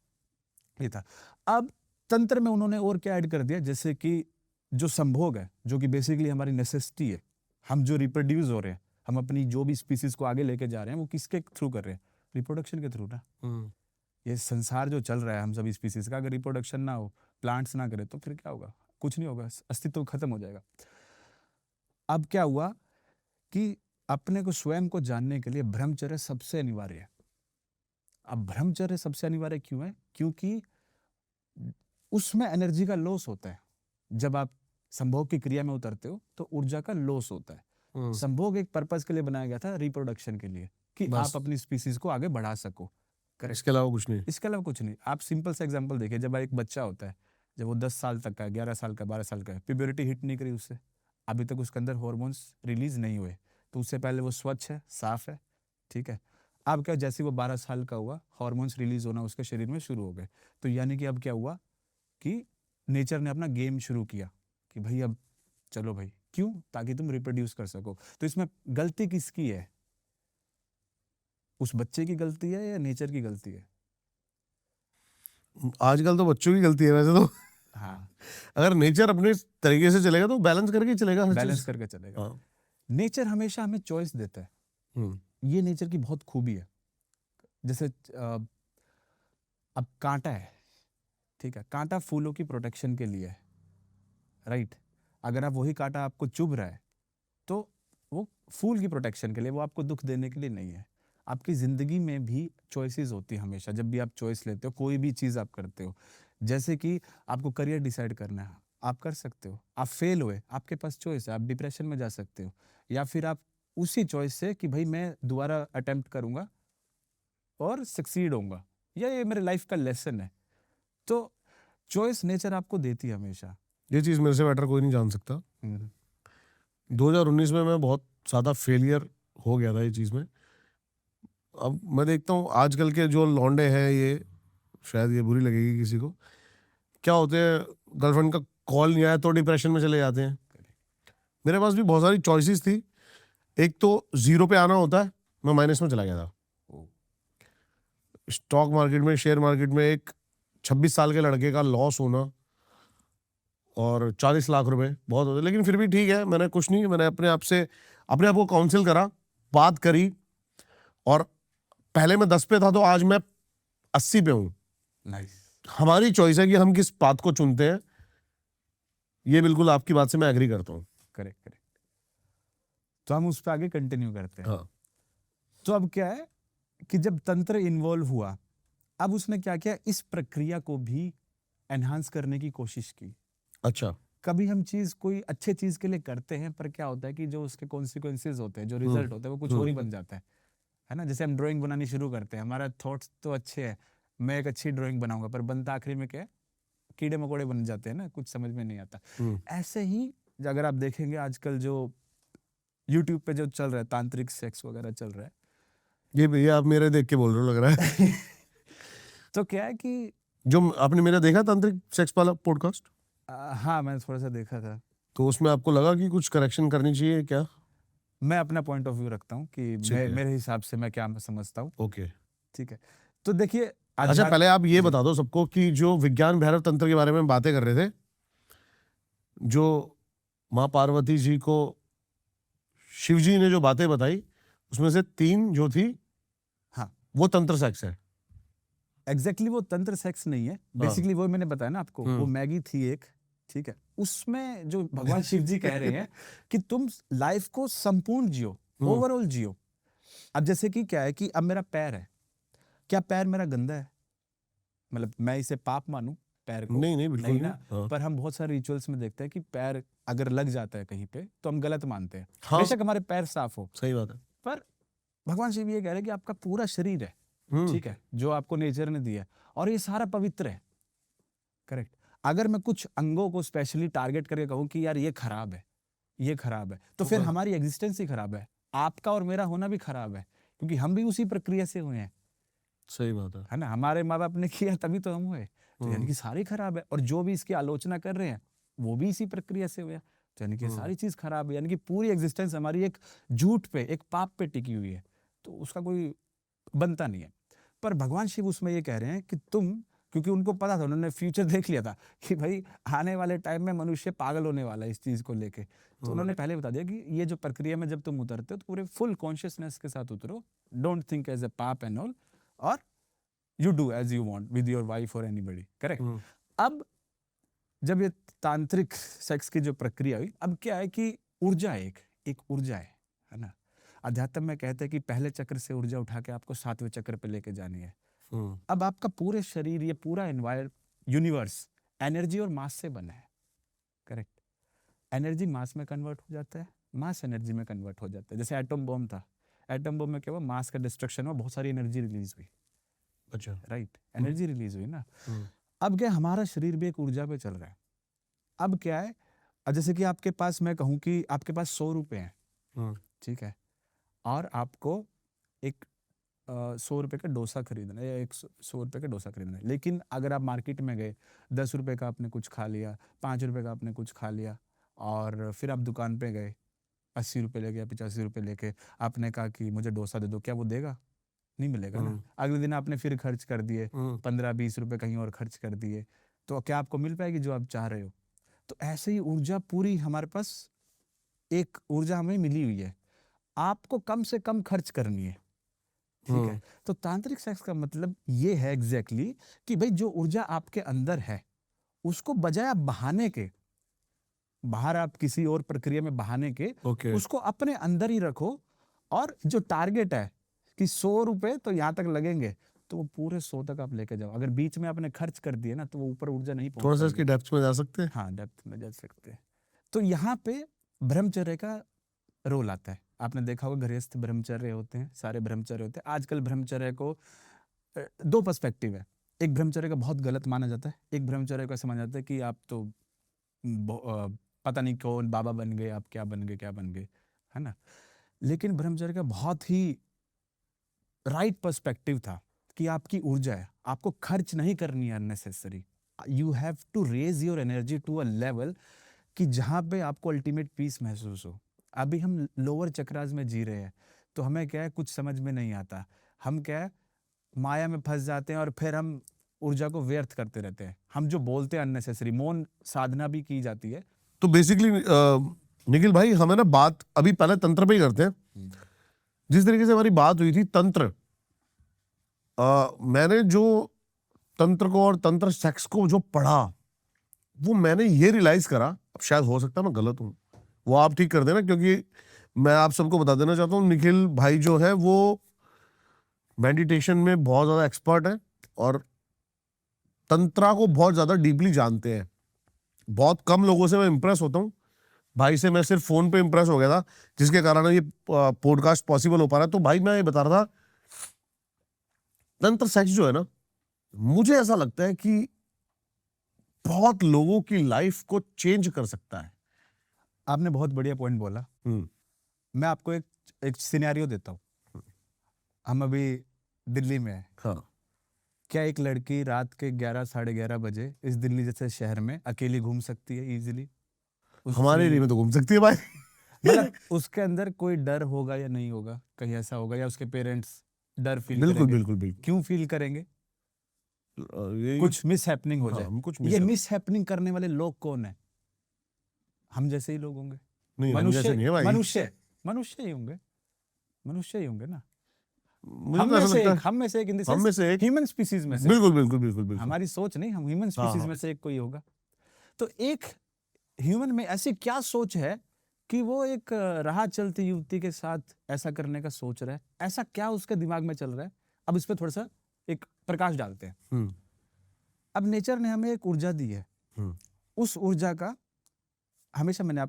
ये था। अब तंत्र में उन्होंने और क्या ऐड कर दिया, जैसे कि जो संभोग है, जो कि बेसिकली हमारी नेसेसिटी है, हम जो रिप्रोड्यूस हो रहे हैं, हम अपनी जो भी स्पीसीज को आगे लेके जा रहे हैं, वो किसके थ्रू कर रहे हैं? रिप्रोडक्शन के थ्रू ना। ये संसार जो चल रहा है हम सभी स्पीसीज का, अगर रिप्रोडक्शन ना हो, प्लांट्स ना करे, तो फिर क्या होगा? कुछ नहीं होगा, अस्तित्व खत्म हो जाएगा। अब क्या हुआ कि अपने को स्वयं को जानने के लिए ब्रह्मचर्य सबसे अनिवार्य है। अब ब्रह्मचर्य सबसे अनिवार्य क्यों है? क्योंकि उसमें एनर्जी का लॉस होता है। जब आप संभोग की क्रिया में उतरते हो तो ऊर्जा का लॉस होता है। संभोग एक पर्पस के लिए बनाया गया था, रिप्रोडक्शन के लिए, कि आप अपनी स्पीसीज को आगे बढ़ा सको। इसके अलावा कुछ नहीं। इसके अलावा कुछ नहीं। आप सिंपल सा एग्जांपल देखिए, जब एक बच्चा होता है, जब वो 10 साल तक का है, 11 साल का, 12 साल का है, प्यूबर्टी हिट नहीं करी उससे, अभी तक उसके अंदर हार्मोन्स रिलीज नहीं हुए, तो उससे पहले वो स्वच्छ है, साफ है, ठीक है। अब क्या, जैसे वो 12 साल का हुआ, हार्मोन्स रिलीज होना उसके शरीर में शुरू हो गए। तो यानी कि अब क्या हुआ कि नेचर ने अपना गेम शुरू किया कि भाई अब चलो भाई, क्यों? ताकि तुम रिप्रोड्यूस कर सको। तो इसमें गलती किसकी है? उस बच्चे की गलती है या नेचर की गलती है? आजकल तो बच्चों की गलती है वैसे तो। हाँ, अगर नेचर अपने तरीके से चलेगा तो बैलेंस करके ही चलेगा, हर बैलेंस चीज। करके चलेगा। हाँ। नेचर हमेशा हमें चॉइस देता है। ये नेचर की बहुत खूबी है। जैसे अब कांटा है, ठीक है, कांटा फूलों की प्रोटेक्शन के लिए है, राइट। अगर आप वही कांटा आपको चुभ रहा है तो वो फूल की प्रोटेक्शन के लिए, वो आपको दुख देने के लिए नहीं है। आपकी जिंदगी में भी चॉइसेस होती है हमेशा। जब भी आप चॉइस लेते हो, कोई भी चीज आप करते हो, जैसे कि आपको करियर डिसाइड करना है, आप कर सकते हो। आप फेल हुए, आपके पास चॉइस है, आप डिप्रेशन में जा सकते हो, या फिर आप उसी चॉइस से कि भाई मैं दोबारा अटेम्प्ट करूंगा और सक्सीड होऊंगा, या ये मेरे लाइफ का लेसन है। तो चॉइस नेचर आपको देती है हमेशा। ये चीज मेरे से बेटर कोई नहीं जान सकता। 2019 में मैं बहुत ज्यादा फेलियर हो गया था ये चीज में। अब मैं देखता हूँ आजकल के जो लौंडे हैं, ये शायद ये बुरी लगेगी किसी को, क्या होते हैं, गर्लफ्रेंड का कॉल नहीं आया तो डिप्रेशन में चले जाते हैं। मेरे पास भी बहुत सारी चॉइसेस थी। एक तो 0 पे आना होता है, मैं माइनस में चला गया था। स्टॉक मार्केट में, शेयर मार्केट में एक 26 साल के लड़के का लॉस होना और 40 लाख रुपए बहुत होते, लेकिन फिर भी ठीक है, मैंने कुछ नहीं, मैंने अपने आप को काउंसिल करा, बात करी, और पहले मैं 10 पे था तो आज मैं 80 पे हूँ। नाइस। हमारी चॉइस है कि हम किस बात को चुनते हैं। ये बिल्कुल आपकी बात से मैं एग्री करता हूँ। Correct correct. तो हम उस पर आगे कंटिन्यू करते हैं। हाँ। तो अब क्या है कि जब तंत्र इन्वॉल्व हुआ, अब उसने क्या किया, इस प्रक्रिया को भी एनहांस करने की कोशिश की। अच्छा। कभी हम चीज कोई अच्छे चीज के लिए करते हैं, पर क्या होता है कि जो उसके कॉन्सिक्वेंसेज होते हैं, जो रिजल्ट होता है, वो कुछ और ही बन जाता है ना। जैसे हम ड्राइंग बनानी शुरू करते हैं, हमारा थॉट्स तो अच्छे हैं, मैं एक अच्छी ड्राइंग बनाऊंगा, पर बनता आखिरी में क्या है, कीड़े मकोड़े बन जाते हैं ना, कुछ समझ में नहीं आता। ऐसे ही अगर आप देखेंगे आजकल जो यूट्यूब पे जो चल रहा है, तांत्रिक सेक्स वगैरह चल रहा है, ये भैया आप मेरे देख के बोल रहे हो लग रहा है। तो क्या है कि जो आपने मेरा देखा तांत्रिक सेक्स वाला पॉडकास्ट, हाँ, मैंने थोड़ा सा देखा था। तो उसमें आपको लगा कि कुछ करेक्शन करनी चाहिए क्या? मैं अपना पॉइंट ऑफ व्यू रखता हूँ कि मेरे हिसाब से मैं क्या समझता हूँ। ओके, ठीक है। तो देखिए, अच्छा पहले आप ये बता दो सबको कि जो विज्ञान भैरव तंत्र के बारे में बातें कर रहे थे, जो माँ पार्वती जी को शिव जी ने जो बातें बताई, उसमें से 3 जो थी, हाँ, वो तंत्र सेक्स है। एग्जैक्टली वो तंत्र सेक्स नहीं है, बेसिकली वो मैंने बताया ना आपको, वो मैगी थी एक, ठीक है। उसमें जो भगवान शिव जी कह रहे हैं कि तुम लाइफ को संपूर्ण जियो, ओवरऑल जियो। अब जैसे कि क्या है कि अब मेरा पैर है, क्या पैर मेरा गंदा है? मतलब मैं इसे पाप मानूं पैर को? नहीं बिल्कुल नहीं ना। पर हम बहुत सारे रिचुअल्स में देखते हैं कि पैर अगर लग जाता है कहीं पे तो हम गलत मानते हैं। हाँ, बेशक हमारे पैर साफ हो, सही बात है, पर भगवान शिव ये कह रहे हैं कि आपका पूरा शरीर है, ठीक है, जो आपको नेचर ने दिया है, और ये सारा पवित्र है। करेक्ट। अगर मैं कुछ अंगों को स्पेशली टारगेट करके कहूं कि यार ये खराब है, ये खराब है, तो फिर हमारी एग्जिस्टेंस ही खराब है, आपका और मेरा होना भी खराब है, क्योंकि हम भी उसी प्रक्रिया से हुए हैं। सही बात है ना। हमारे माँ बाप ने किया तभी तो हम हुए, तो यानी कि सारी खराब है। और जो भी इसकी आलोचना कर रहे हैं वो भी इसी प्रक्रिया से हुए, तो यानी कि सारी चीज खराब है। यानी कि पूरी एग्जिस्टेंस हमारी एक झूठ पे, एक पाप पे टिकी हुई है, तो उसका कोई बनता नहीं है। पर भगवान शिव उसमें ये कह रहे हैं कि तुम, क्योंकि उनको पता था, उन्होंने फ्यूचर देख लिया था कि भाई आने वाले टाइम में मनुष्य पागल होने वाला है इस चीज को लेके, तो उन्होंने पहले बता दिया कि ये जो प्रक्रिया में जब तुम उतरते हो तो पूरे फुल कॉन्शियसनेस के साथ उतरो, डोंट थिंक एज ए पाप एंड ऑल, और you do as you want with your wife और एनीबॉडी, करेक्ट। अब जब ये तांत्रिक सेक्स की जो प्रक्रिया हुई, अब क्या है कि ऊर्जा एक ऊर्जा है ना। अध्यात्म में कहते हैं कि पहले चक्र से ऊर्जा उठा के आपको 7वें चक्र पे लेके जानी है। अब आपका पूरे शरीर, ये पूरा यूनिवर्स एनर्जी और मास से बना है, करेक्ट। एनर्जी मास में कन्वर्ट हो जाता है, मास एनर्जी में कन्वर्ट हो जाता है। जैसे एटम बॉम्ब था, एटम बॉम्ब में क्या हुआ, मास का डिस्ट्रक्शन हुआ, बहुत सारी एनर्जी रिलीज हुई, अच्छा, राइट, एनर्जी रिलीज हुई ना। अब क्या, हमारा शरीर भी एक ऊर्जा पे चल रहा है। अब क्या है, जैसे कि आपके पास, मैं कहूँ कि आपके पास 100 रुपए हैं, ठीक है, और आपको एक 100 रुपए का डोसा खरीदना है, या 100 रुपए का डोसा खरीदना है। लेकिन अगर आप मार्केट में गए, 10 रुपए का आपने कुछ खा लिया, 5 रुपए का आपने कुछ खा लिया, और फिर आप दुकान पे गए, 80 रुपए लेके या 85 रुपए लेके आपने कहा कि मुझे डोसा दे दो, क्या वो देगा? नहीं मिलेगा ना। अगले दिन आपने फिर खर्च कर दिए, 15-20 रुपए कहीं और खर्च कर दिए, तो क्या आपको मिल पाएगी जो आप चाह रहे हो? तो ऐसे ही ऊर्जा पूरी हमारे पास, एक ऊर्जा हमें मिली हुई है, आपको कम से कम खर्च करनी है, ठीक है। तो तांत्रिक सेक्स का मतलब ये है एग्जैक्टली कि भाई जो ऊर्जा आपके अंदर है, उसको बजाय आप बहाने के, बाहर आप किसी और प्रक्रिया में बहाने के, ओके, उसको अपने अंदर ही रखो, और जो टारगेट है कि 100 रुपए तो यहाँ तक लगेंगे, तो वो पूरे 100 तक आप लेके जाओ। अगर बीच में आपने खर्च कर दिए ना, तो वो ऊपर ऊर्जा नहीं थोड़ा पहुंच सा इसकी पाएगी। डेप्थ में जा सकते हैं? हाँ, डेप्थ में जा सकते हैं। तो यहाँ पे ब्रह्मचर्य का रोल आता है। आपने देखा होगा गृहस्थ ब्रह्मचर्य होते हैं, सारे ब्रह्मचर्य होते हैं। आजकल ब्रह्मचर्य को 2 पर्सपेक्टिव है। एक ब्रह्मचर्य का बहुत गलत माना जाता है, एक ब्रह्मचर्य को ऐसा माना जाता है कि आप तो पता नहीं कौन बाबा बन गए, आप क्या बन गए, है ना। लेकिन ब्रह्मचर्य का बहुत ही राइट पर्सपेक्टिव था कि आपकी ऊर्जा है, आपको खर्च नहीं करनी है unnecessary. You have to raise your energy to a level कि जहाँ पे आपको अल्टीमेट पीस महसूस हो। अभी हम लोअर चक्रास में जी रहे हैं, तो हमें क्या है, कुछ समझ में नहीं आता, हम क्या है, माया में फंस जाते हैं, और फिर हम ऊर्जा को व्यर्थ करते रहते हैं। हम जो बोलते हैं अननेसेसरी, मौन साधना भी की जाती है। तो बेसिकली निखिल भाई, हमें ना बात अभी पहले तंत्र पे ही करते हैं। जिस तरीके से हमारी बात हुई थी तंत्र, मैंने जो तंत्र को और तंत्र सेक्स को जो पढ़ा, वो मैंने ये रियलाइज करा, अब शायद हो सकता है मैं गलत हूं, वो आप ठीक कर देना, क्योंकि मैं आप सबको बता देना चाहता हूँ, निखिल भाई जो है वो मेडिटेशन में बहुत ज्यादा एक्सपर्ट है, और तंत्रा को बहुत ज्यादा डीपली जानते हैं। बहुत कम लोगों से मैं इंप्रेस होता हूँ, भाई से मैं सिर्फ फोन पे इंप्रेस हो गया था, जिसके कारण ये पॉडकास्ट पॉसिबल हो पा रहा है। तो भाई मैं ये बता रहा था, तंत्र सेक्स जो है ना, मुझे ऐसा लगता है कि बहुत लोगों की लाइफ को चेंज कर सकता है। आपने बहुत बढ़िया पॉइंट बोला। मैं आपको एक सिनेरियो देता हूँ। हम अभी दिल्ली में हैं। हाँ, क्या एक लड़की रात के 11-11:30 बजे इस दिल्ली जैसे शहर में अकेली घूम सकती है इजीली? हमारे एरिया में तो घूम सकती है भाई। मतलब उसके अंदर कोई डर होगा या नहीं होगा, कहीं ऐसा होगा, या उसके पेरेंट्स डर फील बिल्कुल करेंगे? बिल्कुल बिल्कुल। क्यों फील करेंगे? ये कुछ मिस हैपनिंग हो हाँ, जाए। हम कुछ ये मिस हैपनिंग करने वाले लोग कौन है? हम जैसे ही लोग होंगे। नहीं, हम जैसे नहीं है भाई। मनुष्य ही होंगे, मनुष्य ही होंगे ना। मुझे तो ऐसा लगता है हम में से एक, इन द हम में से एक, ह्यूमन स्पीसीज में से। बिल्कुल बिल्कुल बिल्कुल बिल्कुल। हमारी सोच नहीं, हम ह्यूमन स्पीसीज में से एक कोई होगा। तो एक ह्यूमन में ऐसी क्या सोच है कि वो एक राह चलती युवती के साथ ऐसा करने का सोच रहा है? ऐसा क्या उसके दिमाग में चल रहा है? अब इस पे थोड़ा सा एक प्रकाश डालते हैं। अब नेचर ने हमें एक ऊर्जा दी है, उस ऊर्जा का हमेशा मैंने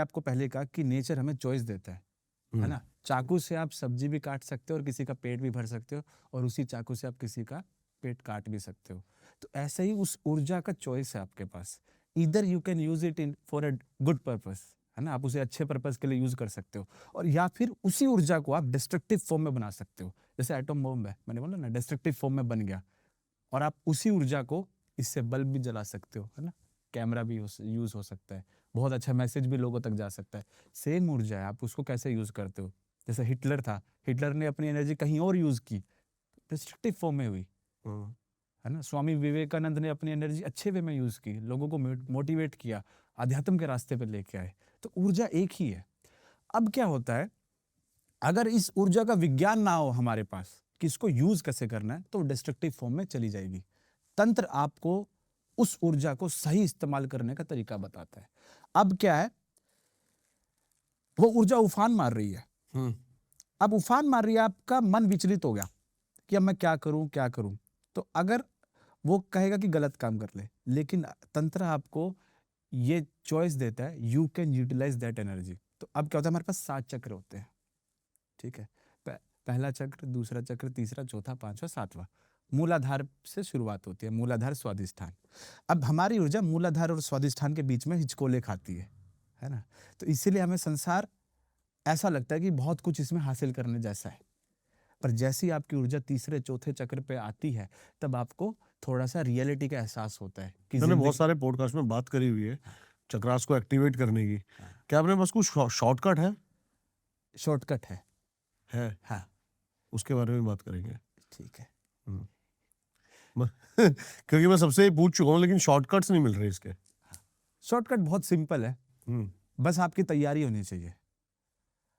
आपको पहले कहा कि नेचर हमें चॉइस देता है ना। चाकू से आप सब्जी भी काट सकते हो और किसी का पेट भी भर सकते हो, और उसी चाकू से आप किसी का पेट काट भी सकते हो। तो ऐसे ही उस ऊर्जा का चॉइस है आपके पास। इधर you can use it in for a good purpose, है ना, आप उसे अच्छे पर्पस के लिए यूज कर सकते हो, और या फिर उसी ऊर्जा को आप डिस्ट्रक्टिव फॉर्म में बना सकते हो। जैसे एटम बॉम्ब है, मैंने बोला ना, डिस्ट्रक्टिव फॉर्म में बन गया, और आप उसी ऊर्जा को, इससे बल्ब भी जला सकते हो, है ना, कैमरा भी यूज हो सकता है, बहुत अच्छा मैसेज भी लोगों तक जा सकता है। सेम ऊर्जा है, आप उसको कैसे यूज करते हो। जैसे हिटलर था, हिटलर ने अपनी एनर्जी कहीं और यूज की, डिस्ट्रक्टिव फॉर्म में हुई, है ना। स्वामी विवेकानंद ने अपनी एनर्जी अच्छे वे में यूज की, लोगों को मोटिवेट किया, अध्यात्म के रास्ते पर लेके आए। तो ऊर्जा एक ही है। अब क्या होता है, अगर इस ऊर्जा का विज्ञान ना हो हमारे पास कि इसको यूज कैसे करना है, तो डिस्ट्रक्टिव फॉर्म में चली जाएगी। तंत्र आपको उस ऊर्जा को सही इस्तेमाल करने का तरीका बताता है। अब क्या है, वो ऊर्जा उफान मार रही है। अब उफान मार रही है, आपका मन विचलित हो गया कि अब मैं क्या करूं क्या करूं। तो अगर वो कहेगा कि गलत काम कर ले, लेकिन तंत्र आपको ये चॉइस देता है, you can utilize that energy. तो अब क्या होता है, हमारे पास 7 चक्र होते हैं, ठीक है। पहला चक्र, दूसरा चक्र, तीसरा, चौथा, पांचवा, सातवां। मूलाधार से शुरुआत होती है, मूलाधार स्वादिष्ठान। अब हमारी ऊर्जा मूलाधार और स्वादिष्ठान के बीच में हिचकोले खाती है ना। तो इसीलिए हमें संसार ऐसा लगता है कि बहुत कुछ इसमें हासिल करने जैसा है, पर जैसी आपकी ऊर्जा तीसरे चौथे चक्र पे आती है, तब आपको थोड़ा सा रियलिटी का एहसास होता है कि मैंने बहुत सारे पॉडकास्ट में बात करी हुई है चक्रास को एक्टिवेट करने की। क्या आपने पास कुछ शॉर्टकट है? शॉर्टकट है। हाँ, उसके बारे में बात करेंगे, ठीक है। क्योंकि मैं सबसे पूछ चुका हूँ, लेकिन शॉर्टकट्स नहीं मिल रहे इसके। शॉर्टकट बहुत सिंपल है, बस आपकी तैयारी होनी चाहिए।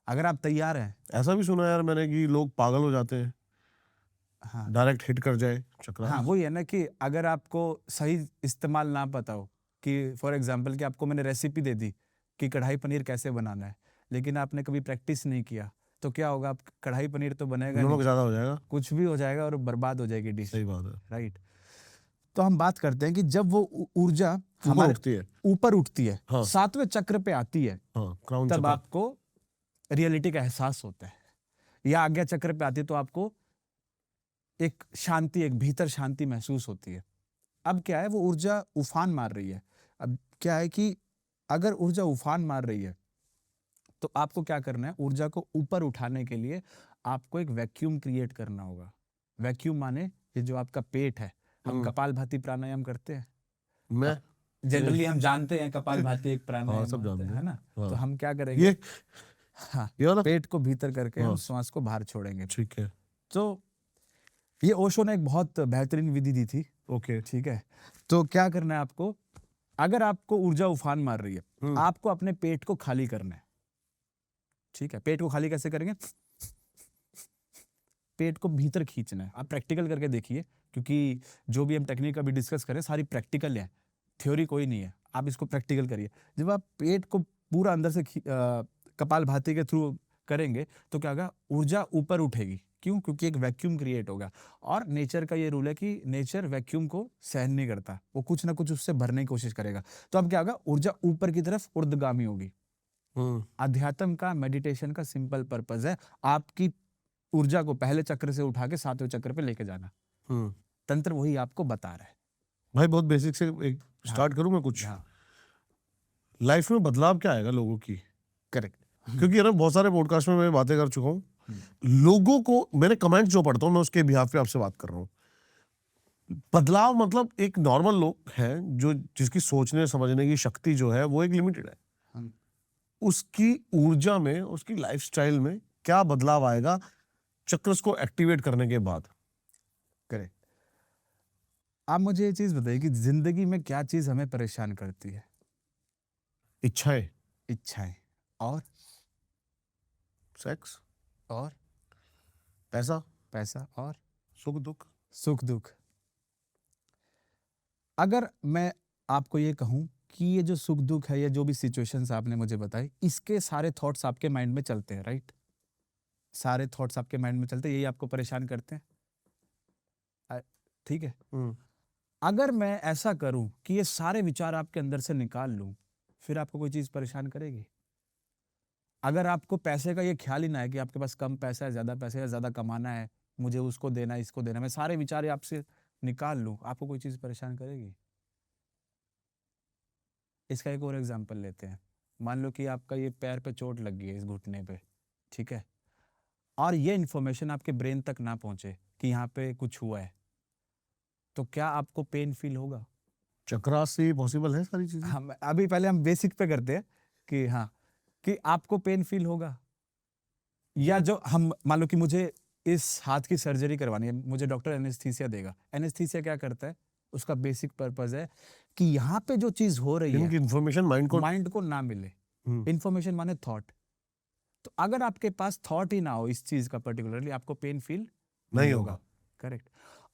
अगर आप तैयार हैं। ऐसा भी सुना यार मैंने कि लोग पागल हो जाते हैं, हाँ, डायरेक्ट हिट कर जाए चक्रास। हाँ, वही है ना कि अगर आपको सही इस्तेमाल ना पता हो, कि फॉर एग्जांपल कि आपको मैंने रेसिपी दे दी कि कढ़ाई पनीर कैसे बनाना है, लेकिन आपने कभी प्रैक्टिस नहीं किया, तो क्या होगा, आप कढ़ाई पनीर तो बनेगा नमक नहीं, ज्यादा हो जाएगा, कुछ भी हो जाएगा और बर्बाद हो जाएगी डिश। सही बात है। राइट। तो हम बात करते हैं कि जब वो ऊर्जा ऊपर हमारे उठती है, ऊपर उठती है, हाँ। 7वें चक्र पे आती है, हाँ, क्राउन तब चक्र। आपको रियलिटी का एहसास होता है। या आज्ञा चक्र पे आती है तो आपको एक शांति, एक भीतर शांति महसूस होती है। अब क्या है, वो ऊर्जा उफान मार रही है। अब क्या है कि अगर ऊर्जा उफान मार रही है, तो आपको क्या करना है, ऊर्जा को ऊपर उठाने के लिए आपको एक वैक्यूम क्रिएट करना होगा। वैक्यूम माने ये जो आपका पेट है, हम कपालभाति प्राणायाम करते हैं, मैं जनरली हम जानते हैं कपालभाति एक प्राणायाम हाँ, सब होता जानते है ना। हाँ। तो हम क्या करेंगे, ये हाँ, ये वाला, पेट को भीतर करके हम हाँ। श्वास को बाहर छोड़ेंगे। ठीक है, तो ये ओशो ने एक बहुत बेहतरीन विधि दी थी, ओके। ठीक है। तो क्या करना है आपको, अगर आपको ऊर्जा उफान मार रही है, आपको अपने पेट को खाली करना है, ठीक है। पेट को खाली कैसे करेंगे, पेट को भीतर खींचना है। आप प्रैक्टिकल करके देखिए, क्योंकि जो भी हम टेक्निक अभी डिस्कस करें सारी प्रैक्टिकल है, थ्योरी कोई नहीं है। आप इसको प्रैक्टिकल करिए। जब आप पेट को पूरा अंदर से कपालभाति के थ्रू करेंगे, तो क्या होगा, ऊर्जा ऊपर उठेगी। क्यों? क्योंकि एक वैक्यूम क्रिएट होगा, और नेचर का ये रूल है कि नेचर वैक्यूम को सहन नहीं करता, वो कुछ ना कुछ उससे भरने की कोशिश करेगा। तो अब क्या होगा, ऊर्जा ऊपर की तरफ ऊर्ध्वगामी होगी। अध्यात्म का, मेडिटेशन का सिंपल पर्पस है आपकी ऊर्जा को पहले चक्र से उठा के 7वें चक्र पे लेके जाना। तंत्र वही आपको बता रहा है। भाई बहुत बेसिक से एक स्टार्ट करूं मैं कुछ। हाँ, लाइफ में बदलाव क्या आएगा लोगों की? करेक्ट। क्योंकि है ना, बहुत सारे पॉडकास्ट में मैं बातें कर चुका हूँ, लोगों को मैंने कमेंट जो पढ़ता हूँ, मैं उसके बिहाफ पे आपसे बात कर रहा हूँ। बदलाव मतलब एक नॉर्मल लोग हैं जो जिसकी सोचने समझने की शक्ति जो है वो एक लिमिटेड है, उसकी ऊर्जा में, उसकी लाइफस्टाइल में क्या बदलाव आएगा चक्रस को एक्टिवेट करने के बाद? करेक्ट। आप मुझे ये चीज बताइए कि जिंदगी में क्या चीज हमें परेशान करती है? इच्छाएं, इच्छाएं, और सेक्स, और पैसा, पैसा, और सुख दुख। सुख दुख। अगर मैं आपको ये कहूं कि ये जो सुख दुख है, ये जो भी सिचुएशंस आपने मुझे बताई, इसके सारे थॉट्स आपके माइंड में चलते हैं, राइट? सारे थॉट्स आपके माइंड में चलते हैं, यही आपको परेशान करते हैं, ठीक है। अगर मैं ऐसा करूं कि ये सारे विचार आपके अंदर से निकाल लूं, फिर आपको कोई चीज परेशान करेगी? अगर आपको पैसे का ये ख्याल ही ना है कि आपके पास कम पैसा है, ज्यादा पैसा है, ज्यादा कमाना है, मुझे उसको देना है, इसको देना है, मैं सारे विचार आपसे निकाल लूं, आपको कोई चीज परेशान करेगी? इसका एक और एग्जांपल लेते हैं। मान लो कि आपका ये पैर पे चोट लग गई है, इस घुटने पे, ठीक है, और ये इन्फॉर्मेशन आपके ब्रेन तक ना पहुंचे कि यहाँ पे कुछ हुआ है, तो क्या आपको पेन फील होगा? चक्रास से पॉसिबल है सारी चीजें। हम अभी पहले हम बेसिक पे करते हैं कि हाँ, कि आपको पेन फील होगा? या जो हम मान लो कि मुझे इस हाथ की सर्जरी करवानी है, मुझे डॉक्टर एनेस्थीसिया देगा। एनेस्थीसिया क्या करता है, उसका बेसिक पर्पस है कि यहाँ पे जो चीज हो रही इनकी है इंफॉर्मेशन माइंड को ना मिले। हम्म, इंफॉर्मेशन माने थॉट। तो अगर आपके पास थॉट ही ना हो इस चीज का पर्टिकुलरली, आपको पेन फील नहीं होगा। करेक्ट।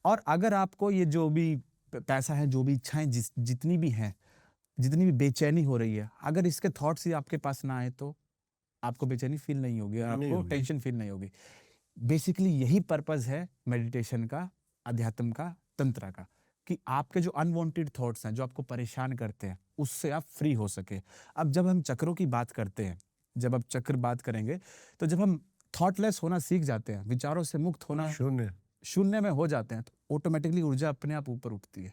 और अगर आपको ये जो भी पैसा है, जो भी इच्छाएं जितनी भी हैं, जितनी भी बेचैनी हो रही है, अगर इसके थॉट्स ही आपके पास ना आए तो आपको बेचैनी फील नहीं होगी, और नहीं आपको होगी। टेंशन फील नहीं होगी। बेसिकली यही पर्पस है मेडिटेशन का, अध्यात्म का, तंत्र का, कि आपके जो अनवांटेड थॉट्स हैं, जो आपको परेशान करते हैं, उससे आप फ्री हो सके। अब जब हम चक्रों की बात करते हैं, जब आप चक्र बात करेंगे, तो जब हम थॉटलेस होना सीख जाते हैं, विचारों से मुक्त होना शून्य। शून्य में हो जाते हैं, तो ऑटोमेटिकली ऊर्जा अपने आप ऊपर उठती है।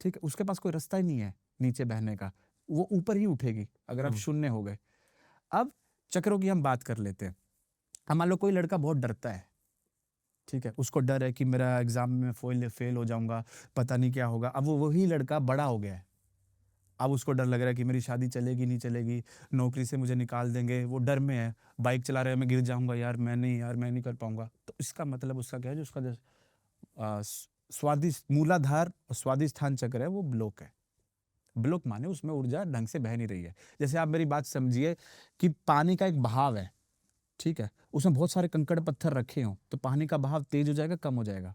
ठीक है, उसके पास कोई रास्ता ही नहीं है नीचे बहने का, वो ऊपर ही उठेगी अगर आप शून्य हो गए। अब चक्रों की हम बात कर लेते हैं। अब मान लो कोई लड़का बहुत डरता है, ठीक है, उसको डर है कि मेरा एग्जाम में फेल हो जाऊंगा, पता नहीं क्या होगा। अब वो वही लड़का बड़ा हो गया है, अब उसको डर लग रहा है कि मेरी शादी चलेगी नहीं चलेगी, नौकरी से मुझे निकाल देंगे, वो डर में है, बाइक चला रहे हैं, मैं गिर जाऊंगा, यार मैं नहीं कर पाऊंगा। तो इसका मतलब उसका क्या है, जो उसका जो स्वादिष्ट मूलाधार और स्वादिष्ठान चक्र है, वो ब्लॉक है। ब्लॉक माने उसमें ऊर्जा ढंग से बह नहीं रही है। जैसे आप मेरी बात समझिए कि पानी का एक बहाव है, ठीक है, उसमें बहुत सारे कंकड़ पत्थर रखे हों, तो पानी का बहाव तेज हो जाएगा, कम हो जाएगा?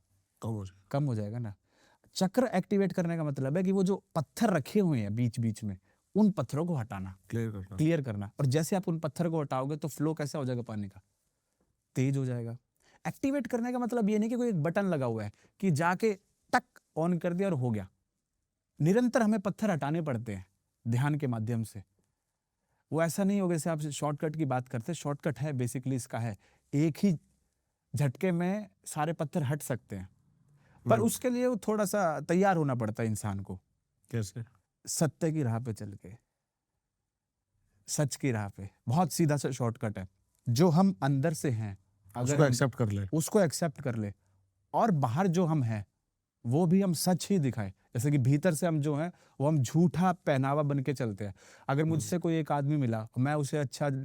कम हो जाएगा ना। चक्र एक्टिवेट करने का मतलब है कि वो जो पत्थर रखे हुए हैं बीच बीच में, उन पत्थरों को हटाना, क्लियर करना। और जैसे आप उन पत्थर को हटाओगे तो फ्लो कैसा हो जाएगा पानी का? तेज हो जाएगा। एक्टिवेट करने का मतलब ये नहीं कि कोई एक बटन लगा हुआ है कि जाके टक ऑन कर दिया और हो गया। निरंतर हमें पत्थर हटाने पड़ते हैं ध्यान के माध्यम से। वो ऐसा नहीं होगा जैसे आप शॉर्टकट की बात करते हैं, शॉर्टकट है बेसिकली इसका है, एक ही झटके में सारे पत्थर हट सकते हैं, पर उसके लिए वो थोड़ा सा तैयार होना पड़ता है इंसान को। कैसे? सत्य की राह पे चल के, सच की राह पे। बहुत सीधा सा शॉर्टकट है, जो हम अंदर से हैं अगर उसको हम एक्सेप्ट कर ले। उसको एक्सेप्ट कर ले, और बाहर जो हम हैं वो भी हम सच ही दिखाएं। जैसे कि भीतर से हम जो हैं वो हम झूठा पहनावा बन के चलते हैं। अगर मुझसे कोई एक आदमी मिला, मैं उसे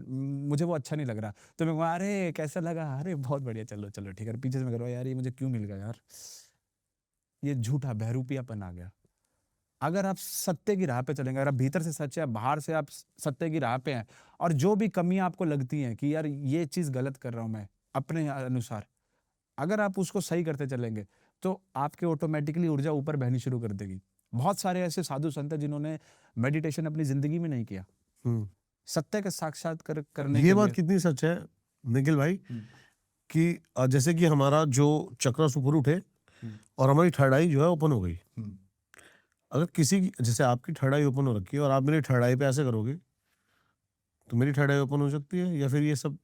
मुझे वो अच्छा नहीं लग रहा, तो मैं कहूँ अरे कैसा लगा, अरे बहुत बढ़िया, चलो चलो ठीक है, पीछे से मैं कह यार ये मुझे क्यों मिल गया यार, ये झूठा बहरूपियापन आ गया। अगर आप सत्य की राह पे चलेंगे, अगर आप भीतर से सच है, बाहर से आप सत्य की राह पे हैं, और जो भी कमियां आपको लगती हैं कि यार ये चीज गलत कर रहा हूं मैं अपने अनुसार, अगर आप उसको सही करते चलेंगे तो आपके ऑटोमेटिकली ऊर्जा ऊपर बहनी शुरू कर देगी। बहुत सारे ऐसे साधु संत हैं जिन्होंने मेडिटेशन अपनी जिंदगी में नहीं किया, सत्य का साक्षात्कार करने ये के बात लिए। कितनी सच है निखिल भाई कि जैसे कि हमारा जो चक्र ऊपर उठे और हमारी थर्ड आई जो है ओपन हो गई, अगर किसी की, जैसे आपकी थर्ड आई ओपन हो रखी है और आप मेरी थर्ड आई पे ऐसे करोगे तो मेरी थर्ड आई ओपन हो सकती है, या फिर ये सब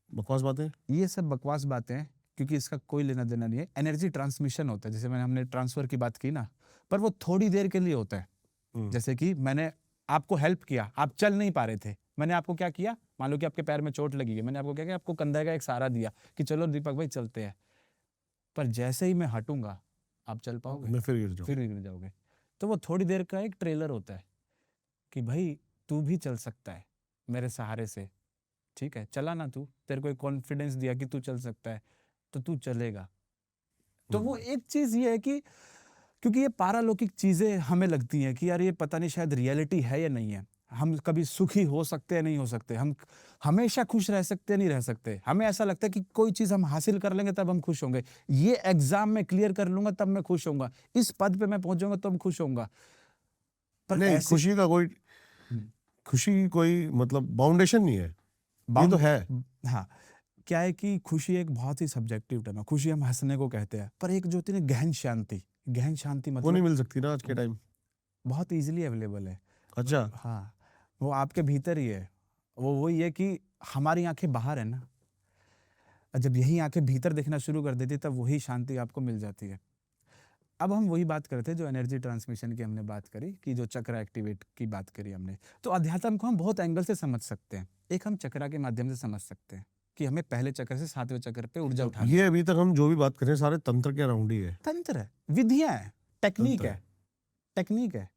बकवास बातें? ये सब बकवास बातें हैं, क्योंकि इसका कोई लेना देना नहीं है। एनर्जी ट्रांसमिशन होता है, जैसे हमने ट्रांसफर की बात की ना, पर वो थोड़ी देर के लिए होता है। जैसे कि मैंने आपको हेल्प किया, आप चल नहीं पा रहे थे, मैंने आपको क्या किया, मान लो कि आपके पैर में चोट लगी है, मैंने आपको क्या किया, आपको कंधे का एक सहारा दिया कि चलो दीपक भाई चलते हैं। पर जैसे ही मैं हटूंगा आप चल पाओगे? मैं फिर गिर फिर गिर जाओगे। तो वो थोड़ी देर का एक ट्रेलर होता है कि भाई तू भी चल सकता है मेरे सहारे से, ठीक है, चला ना तू, तेरे को एक कॉन्फिडेंस दिया कि तू चल सकता है, तो तू चलेगा। तो वो एक चीज ये है कि क्योंकि ये पारालौकिक चीजें हमें लगती हैं कि यार ये पता नहीं शायद रियलिटी है या नहीं है, हम कभी सुखी हो सकते हैं नहीं हो सकते, हम हमेशा खुश रह सकते हैं नहीं रह सकते, हमें ऐसा लगता है कि कोई चीज हम हासिल कर लेंगे तब हम खुश होंगे, ये एग्जाम में क्लियर कर लूंगा तब मैं खुश होऊंगा, इस पद पे मैं पहुंचूंगा तो मैं खुश होऊंगा। पर नहीं, खुशी का कोई, खुशी की कोई मतलब बाउंडेशन नहीं है, ये तो है। हाँ, क्या है कि खुशी एक बहुत ही सब्जेक्टिव टर्म है। खुशी हम हंसने को कहते हैं, पर एक जो होती है ना गहन शांति, गहन शांति वो मतलब नहीं मिल सकती ना आज के टाइम। बहुत इजीली अवेलेबल है। अच्छा। हाँ, वो आपके भीतर ही है। वो वही है कि हमारी आंखें बाहर है ना, जब यही आंखें भीतर देखना शुरू कर देती तब वही शांति आपको मिल जाती है। अब हम वही बात करते हैं जो एनर्जी ट्रांसमिशन की हमने बात करी, कि जो चक्र एक्टिवेट की बात करी हमने, तो अध्यात्म को हम बहुत एंगल से समझ सकते हैं। एक हम चक्रा के माध्यम से समझ सकते हैं कि हमें पहले चक्र से 7वें चक्र पे ऊर्जा उठानी है। ये अभी तक हम जो भी बात कर रहे हैं सारे तंत्र के अराउंड ही है। तंत्र है, विधियां है, टेक्निक तंत्र है, टेक्निक है,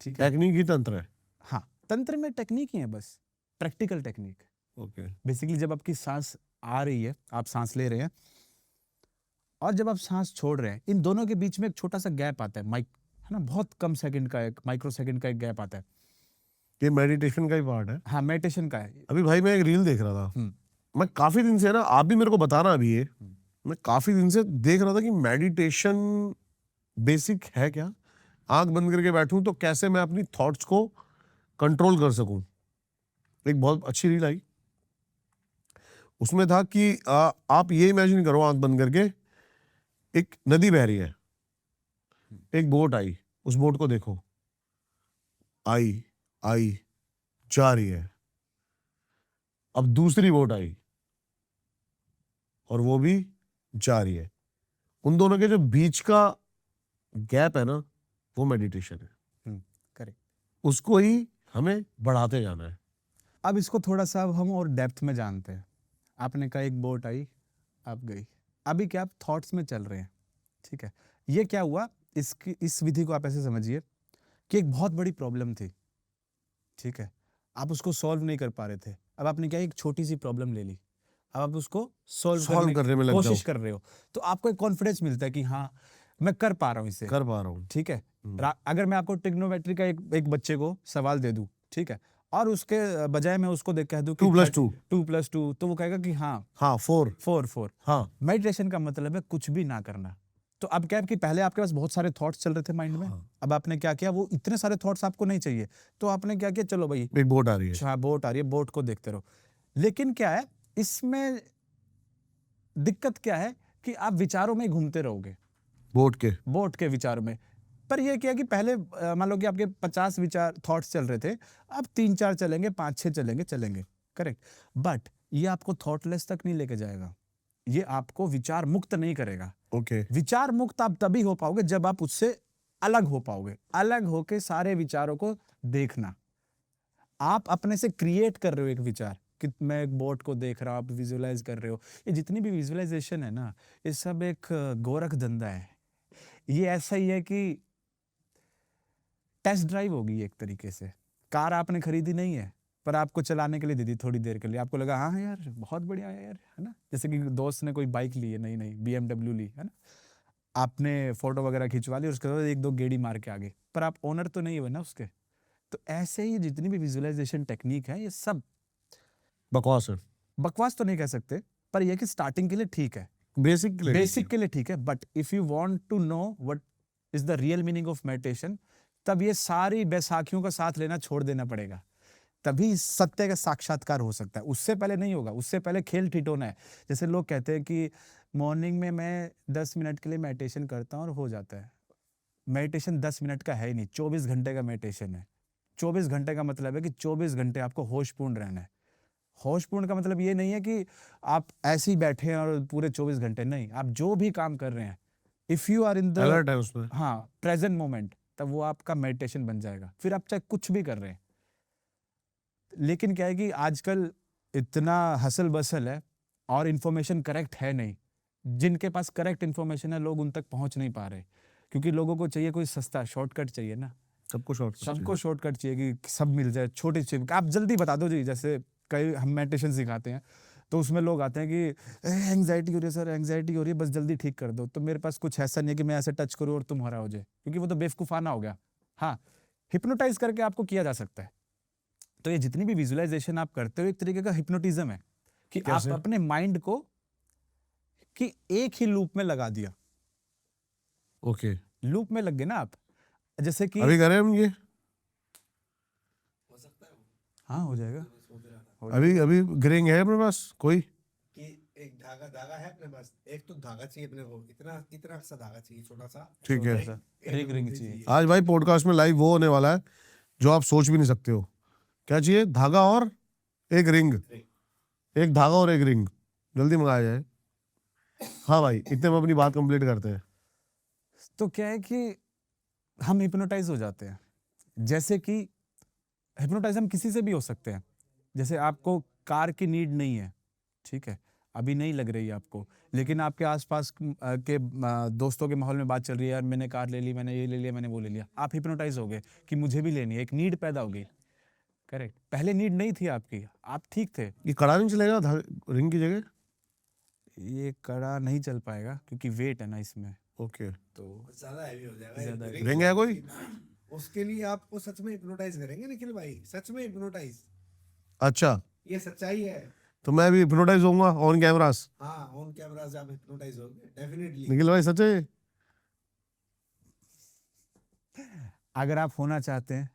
ठीक है। टेक्निक ही तंत्र है। हाँ, तंत्र में टेक्निक ही है, बस प्रैक्टिकल टेक्निक। ओके। बेसिकली जब आपकी सांस आ रही है, आप सांस ले रहे हैं, और जब आप सांस छोड़ रहे हैं, इन दोनों के बीच में एक छोटा सा गैप आता है, है ना, बहुत कम सेकंड का, एक माइक्रो सेकंड का एक गैप आता है। ये मेडिटेशन का ही पार्ट है। हाँ, मेडिटेशन का है। अभी भाई मैं एक रील देख रहा था, मैं काफी दिन से ना, आप भी मेरे को बताना अभी ये, मैं काफी दिन से देख रहा था कि मेडिटेशन बेसिक है क्या, आंख बंद करके बैठूं तो कैसे मैं अपनी थॉट्स को कंट्रोल कर सकूं। एक बहुत अच्छी रील आई, उसमें था कि आप ये इमेजिन करो आंख बंद करके, एक नदी बह रही है, एक बोट आई, उस बोट को देखो, आई आई जा रही है, अब दूसरी बोट आई और वो भी जा रही है, उन दोनों के जो बीच का गैप है ना, वो मेडिटेशन है। करेक्ट। उसको ही हमें बढ़ाते जाना है। अब इसको थोड़ा सा अब हम और डेप्थ में जानते हैं। आपने कहा एक बोट आई, आप गई, अभी क्या आप थॉट्स में चल रहे हैं, ठीक है। ये क्या हुआ, इस विधि को आप ऐसे समझिए कि एक बहुत बड़ी प्रॉब्लम थी, ठीक है, आप उसको सॉल्व नहीं कर पा रहे थे, अब आपने क्या एक छोटी सी प्रॉब्लम ले ली, अब आप उसको सॉल्व करने में लग कोशिश जाओ। कर रहे हो, तो आपको एक कॉन्फिडेंस मिलता है कि हाँ मैं कर पा रहा हूँ इसे, कर पा रहा हूँ। ठीक है। अगर मैं आपको ट्रिग्नोमेट्री का एक बच्चे को सवाल दे दूं, ठीक है, और उसके बजाय मैं उसको देख कह दूं कि 2+2 2+2, तो वो कहेगा कि हाँ हाँ 4 हाँ। मेडिटेशन का मतलब है कुछ भी ना करना। तो अब क्या है कि पहले आपके पास बहुत सारे थॉट्स चल रहे थे माइंड में, अब आपने क्या किया, वो इतने सारे थॉट्स आपको नहीं चाहिए, तो आपने क्या किया, चलो भाई एक बोट आ रही है, हाँ बोट आ रही है, बोट को देखते रहो। लेकिन क्या है इसमें दिक्कत क्या है कि आप विचारों में घूमते रहोगे, बोट के विचारों में। पर ये क्या कि पहले मान लो कि आपके 50 विचार थॉट्स चल रहे थे, अब 3-4 चलेंगे, 5-6 चलेंगे, करेक्ट। बट ये आपको थॉटलेस तक नहीं लेके जाएगा, ये आपको विचार मुक्त नहीं करेगा। ओके। विचार मुक्त आप तभी हो पाओगे जब आप उससे अलग हो पाओगे, अलग होके सारे विचारों को देखना। आप अपने से क्रिएट कर रहे हो एक विचार कि मैं एक बोट को देख रहा हूं, आप विजुअलाइज कर रहे हो। ये जितनी भी विजुअलाइजेशन है ना, ये सब एक गोरख धंधा है। ये ऐसा ही है कि टेस्ट ड्राइव होगी एक तरीके से। कार आपने खरीदी नहीं है, पर आपको चलाने के लिए दे दी थोड़ी देर के लिए, आपको लगा हाँ यार बहुत बढ़िया है यार, है ना। जैसे कि दोस्त ने कोई बाइक ली है, नई BMW ली है ना, आपने फोटो वगैरह खिंचवा ली, उसके बाद 1-2 गेड़ी मार के आगे, पर आप ओनर तो नहीं हो ना उसके। तो ऐसे ही जितनी भी विजुअलाइजेशन टेक्निक है, ये सब बकवास है। बकवास तो नहीं कह सकते, पर यह कि स्टार्टिंग के लिए ठीक है, बेसिक के लिए ठीक है। But if you want to know what is the real meaning of meditation, तब ये सारी बैसाखियों का साथ लेना छोड़ देना पड़ेगा, तभी सत्य का साक्षात्कार हो सकता है। उससे पहले नहीं होगा, उससे पहले खेल ठिठोना है। जैसे लोग कहते हैं कि मॉर्निंग में मैं 10 मिनट के लिए मेडिटेशन करता हूँ और हो जाता है। मेडिटेशन 10 मिनट का है ही नहीं, 24 घंटे का मेडिटेशन है। 24 घंटे का मतलब है कि 24 घंटे आपको होशपूर्ण रहना है। होशपूर्ण का मतलब ये नहीं है कि आप ऐसे ही बैठे हैं और पूरे 24 घंटे, नहीं, आप जो भी काम कर रहे हैं, if you are in the alert है उसमें, हाँ प्रेजेंट मोमेंट, तब वो आपका मेडिटेशन बन जाएगा। फिर आप चाहे कुछ भी कर रहे हैं। लेकिन क्या है कि आजकल इतना हसल बसल है और इन्फॉर्मेशन करेक्ट है नहीं। जिनके पास करेक्ट इन्फॉर्मेशन है, लोग उन तक पहुंच नहीं पा रहे, क्योंकि लोगों को चाहिए कोई सस्ता शॉर्टकट चाहिए ना, सबको शॉर्टकट चाहिए कि सब मिल जाए, छोटे से आप जल्दी बता दो जी। जैसे कई हम मेडिटेशन सिखाते हैं, तो उसमें लोग आते हैं कि एंग्जाइटी हो रही है सर, एंग्जाइटी हो रही है, बस जल्दी ठीक कर दो। तो मेरे पास कुछ ऐसा नहीं है कि मैं ऐसे टच करूँ और तुम्हारा हो जाए, क्योंकि वो तो बेवकूफाना हो गया। हाँ, हिप्नोटाइज करके आपको किया जा सकता है। तो ये जितनी भी विजुअलाइजेशन आप करते हो, एक तरीके का हिप्नोटिज्म है कि आप अपने माइंड को कि एक ही लूप में लगा दिया। ओके, लूप में लग गए ना आप, जैसे कि अभी करें हम ये, हाँ हो जाएगा। अभी ग्रिंग है अपने पास कोई, कि एक धागा है अपने पास, एक तो धागा चाहिए अपने को, इतना सा धागा चाहिए, छोटा सा। ठीक है। एक रिंग चाहिए। आज भाई पॉडकास्ट में लाइव वो होने वाला है जो आप सोच भी नहीं सकते हो। क्या चाहिए? धागा और एक रिंग, एक धागा और एक रिंग, जल्दी मंगाया जाए। हाँ भाई, इतने में अपनी बात कंप्लीट करते हैं। तो क्या है कि हम हिप्नोटाइज हो जाते हैं। जैसे कि हिप्नोटाइज हम किसी से भी हो सकते हैं। जैसे आपको कार की नीड नहीं है, ठीक है, अभी नहीं लग रही है आपको, लेकिन आपके आसपास के दोस्तों के माहौल में बात चल रही है, यार मैंने कार ले ली, मैंने ये ले लिया, मैंने वो ले लिया, आप हिप्नोटाइज हो गए कि मुझे भी लेनी है, एक नीड पैदा हो गई। करेक्ट, पहले नीड नहीं थी आपकी, आप ठीक थे। ये कड़ा नहीं चलेगा रिंग की जगह? ये कड़ा नहीं चल पाएगा क्योंकि वेट है ना इसमें, ओके। तो ज्यादा हैवी हो जाएगा ज्यादा ये रिंग है कोई? उसके लिए आपको सच में हिप्नोटाइज करेंगे निखिल भाई, सच में हिप्नोटाइज, अच्छा, ये सच्चाई है। तो मैं भी हिप्नोटाइज होऊंगा ऑन कैमरास? हाँ, ऑन कैमरा से आप हिप्नोटाइज होंगे डेफिनेटली। निखिल भाई सच है? अगर आप होना चाहते हैं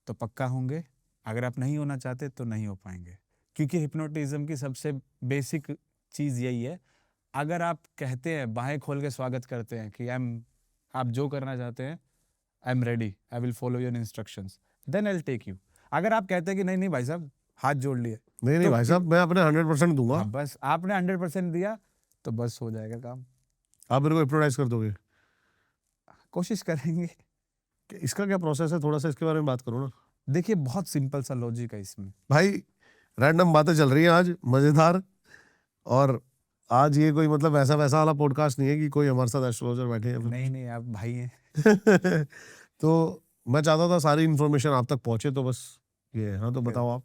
तो पक्का होंगे, अगर आप नहीं होना चाहते तो नहीं हो पाएंगे, क्योंकि हिप्नोटिज्म की सबसे बेसिक चीज़ यही है। अगर आप कहते हैं, बाहें खोल के स्वागत करते हैं कि आप जो करना चाहते हैं, I am ready, I will follow your instructions, then I will take you. अगर आप कहते हैं कि नहीं नहीं भाई साहब हाथ जोड़ लिए, नहीं नहीं तो भाई साहब, मैं अपने 100% दूंगा। हाँ, बस आपने 100% दिया तो बस हो जाएगा काम। आप मेरे को हिप्नोटाइज कर दोगे? कोशिश करेंगे। इसका क्या प्रोसेस है, थोड़ा सा इसके बारे में बात करो ना। देखिए बहुत सिंपल सा लॉजिक है इसमें। भाई रैंडम बातें चल रही हैं आज, मजेदार। और आज ये कोई मतलब वैसा वैसा वाला पॉडकास्ट नहीं है कि कोई हमारे साथ एस्ट्रोलॉजर बैठे हैं। नहीं नहीं, आप भाई हैं। तो मैं चाहता था सारी इन्फॉर्मेशन आप तक पहुंचे, तो बस ये है। हाँ, तो बताओ आप।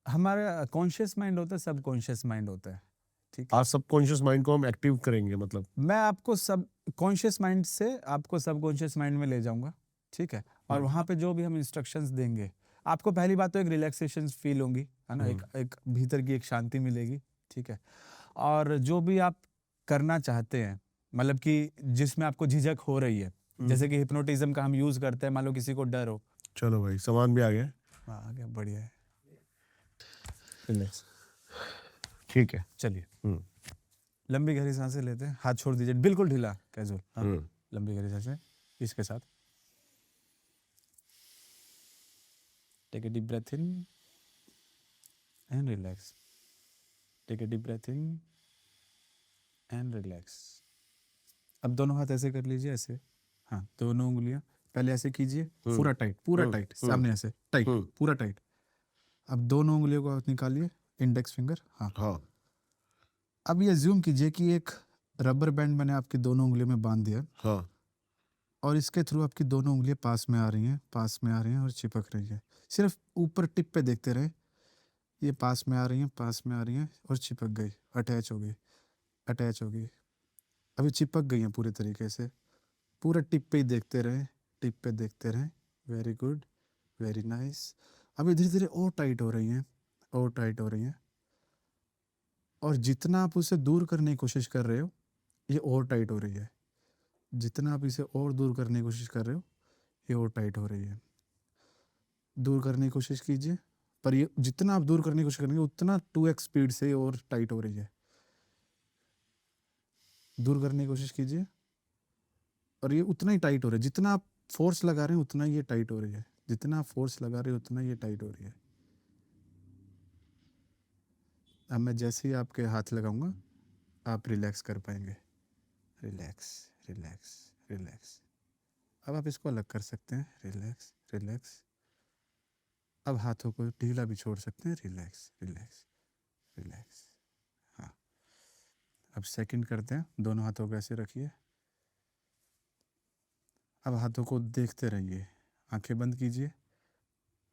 हमारा कॉन्शियस माइंड होता है, सब कॉन्शियस माइंड होता है, ठीक है। आज सबकॉन्शियस माइंड को हम एक्टिव करेंगे, मतलब मैं आपको सब कॉन्शियस माइंड से आपको सब कॉन्शियस माइंड में ले जाऊंगा, ठीक है। और वहां पे जो भी हम इंस्ट्रक्शंस देंगे, आपको पहली बात तो एक रिलैक्सेशन फील होगी, है ना, एक भीतर की एक शांति मिलेगी, ठीक है। और जो भी आप करना चाहते हैं, मतलब कि जिसमें आपको झिझक हो रही है, जैसे कि हिप्नोटिज्म का हम यूज करते हैं, मान लो किसी को डर हो। चलो भाई, सामान भी आ गया। हाँ, आ गया, बढ़िया है। रिलैक्स, ठीक है। चलिए हम्म, लंबी गहरी सांसें लेते हैं, हाथ छोड़ दीजिए, बिल्कुल ढीला, कैजुअल। हाँ, हम्म, लंबी गहरी सांसें इसके साथ। Take a deep breath in and relax, take a deep breath in and relax. अब दोनों हाथ ऐसे कर लीजिए, ऐसे। हाँ, दोनों उंगलियां पहले ऐसे कीजिए, पूरा टाइट, पूरा टाइट, सामने ऐसे टाइट, पूरा टाइट। अब दोनों उंगलियों को हाथ निकालिए, इंडेक्स फिंगर। हाँ, हाँ, अब ये ज्यूम कीजिए कि एक रबर बैंड मैंने आपकी दोनों उंगलियों में बांध दिया, हाँ, और इसके थ्रू आपकी दोनों उंगलियां पास में आ रही हैं, पास में आ रही हैं और चिपक रही है। सिर्फ ऊपर टिप पे देखते रहे, ये पास में आ रही हैं, पास में आ रही हैं और चिपक गई, अटैच हो गई, अटैच हो गई। अभी चिपक गई हैं पूरे तरीके से। पूरा टिप पे ही देखते रहें, टिप पे देखते रहें। Very good, very nice. अभी धीरे धीरे और टाइट हो रही हैं, और टाइट हो रही हैं। और जितना आप उसे दूर करने की कोशिश कर रहे हो, ये और टाइट हो रही है। जितना आप इसे और दूर करने की कोशिश कर रहे हो, ये और टाइट हो रही है। दूर करने की कोशिश कीजिए, पर ये जितना आप दूर करने की कोशिश करेंगे उतना 2x स्पीड से और टाइट हो रही है। दूर करने की कोशिश कीजिए और ये उतना ही टाइट हो रहा है। जितना आप फोर्स लगा रहे हैं उतना ये टाइट हो रही है, जितना आप फोर्स लगा रहे हैं उतना ये टाइट हो रही है। अब मैं जैसे ही आपके हाथ लगाऊंगा आप रिलैक्स कर पाएंगे। Relax, relax, relax. अब आप इसको अलग कर सकते हैं, रिलैक्स, रिलैक्स। अब हाथों को ढीला भी छोड़ सकते हैं, रिलैक्स, रिलैक्स, रिलैक्स। हाँ, अब सेकंड करते हैं, दोनों हाथों को ऐसे रखिए। अब हाथों को देखते रहिए, आंखें बंद कीजिए,